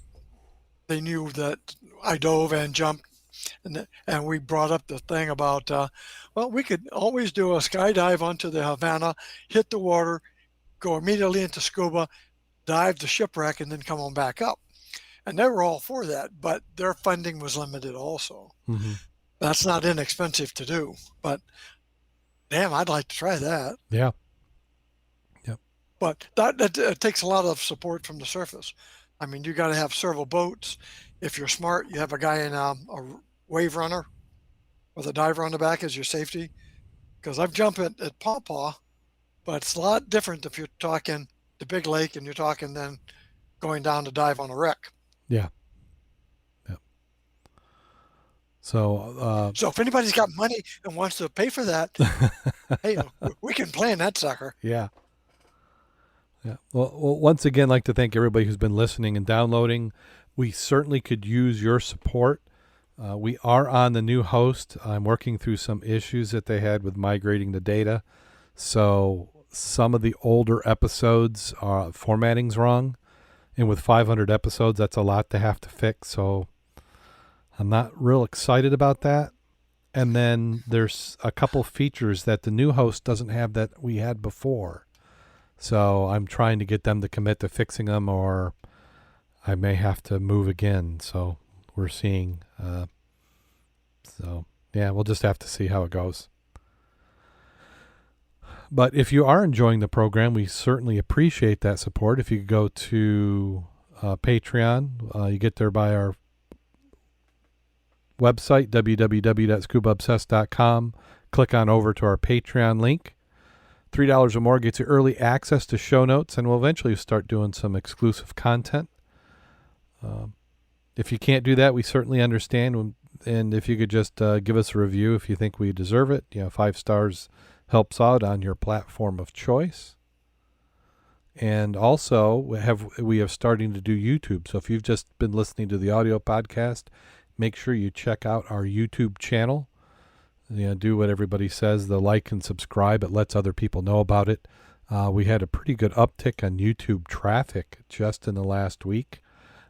they knew that I dove and jumped, and we brought up the thing about, well, we could always do a skydive onto the Havana, hit the water, go immediately into scuba, dive the shipwreck, and then come on back up. And they were all for that, but their funding was limited also. Mm-hmm. That's not inexpensive to do, but damn, I'd like to try that. Yeah. Yep. But that takes a lot of support from the surface. I mean, you got to have several boats. If you're smart, you have a guy in a wave runner with a diver on the back as your safety. Because I've jumped at Paw Paw, but it's a lot different if you're talking the big lake and you're talking then going down to dive on a wreck. Yeah. Yep. So So if anybody's got money and wants to pay for that, hey, we can plan that sucker. yeah. Yeah. Well, once again, I'd like to thank everybody who's been listening and downloading. We certainly could use your support. We are on the new host. I'm working through some issues that they had with migrating the data. So some of the older episodes, formatting's wrong. And with 500 episodes, that's a lot to have to fix. So I'm not real excited about that. And then there's a couple features that the new host doesn't have that we had before. So I'm trying to get them to commit to fixing them, or I may have to move again. So we're seeing. So yeah, we'll just have to see how it goes. But if you are enjoying the program, we certainly appreciate that support. If you go to Patreon, you get there by our website, www.scubaobsessed.com. Click on over to our Patreon link. $3 or more gets you early access to show notes, and we'll eventually start doing some exclusive content. If you can't do that, we certainly understand. And if you could just give us a review if you think we deserve it. 5 stars helps out on your platform of choice. And also, we have starting to do YouTube. So if you've just been listening to the audio podcast, make sure you check out our YouTube channel. Do what everybody says, the like and subscribe. It lets other people know about it. We had a pretty good uptick on YouTube traffic just in the last week.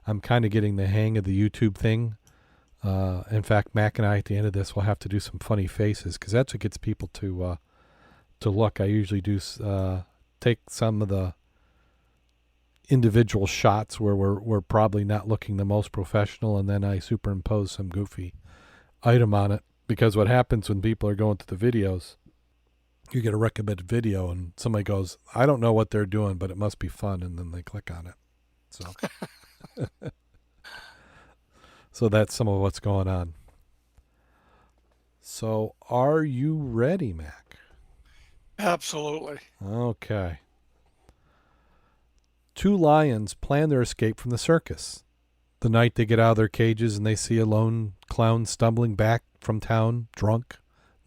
I'm kind of getting the hang of the YouTube thing. In fact, Mac and I, at the end of this, will have to do some funny faces because that's what gets people to look. I usually do take some of the individual shots where we're probably not looking the most professional, and then I superimpose some goofy item on it. Because what happens when people are going to the videos, you get a recommended video and somebody goes, I don't know what they're doing, but it must be fun. And then they click on it. So, so that's some of what's going on. So are you ready, Mac? Absolutely. Okay. 2 lions plan their escape from the circus. The night they get out of their cages and they see a lone clown stumbling back from town, drunk,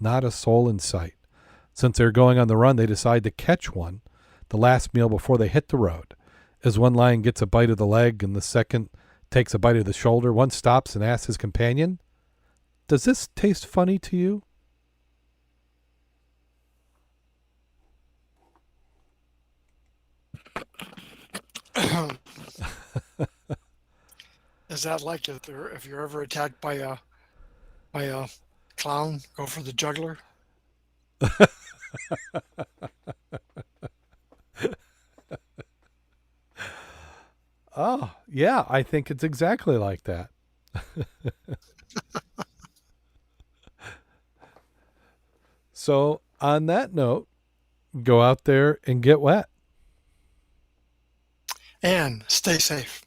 not a soul in sight. Since they're going on the run, they decide to catch one, the last meal before they hit the road. As one lion gets a bite of the leg and the second takes a bite of the shoulder, one stops and asks his companion, "Does this taste funny to you?" Is that like if you're ever attacked by a clown, go for the juggler? Oh, yeah, I think it's exactly like that. So, on that note, go out there and get wet. And stay safe.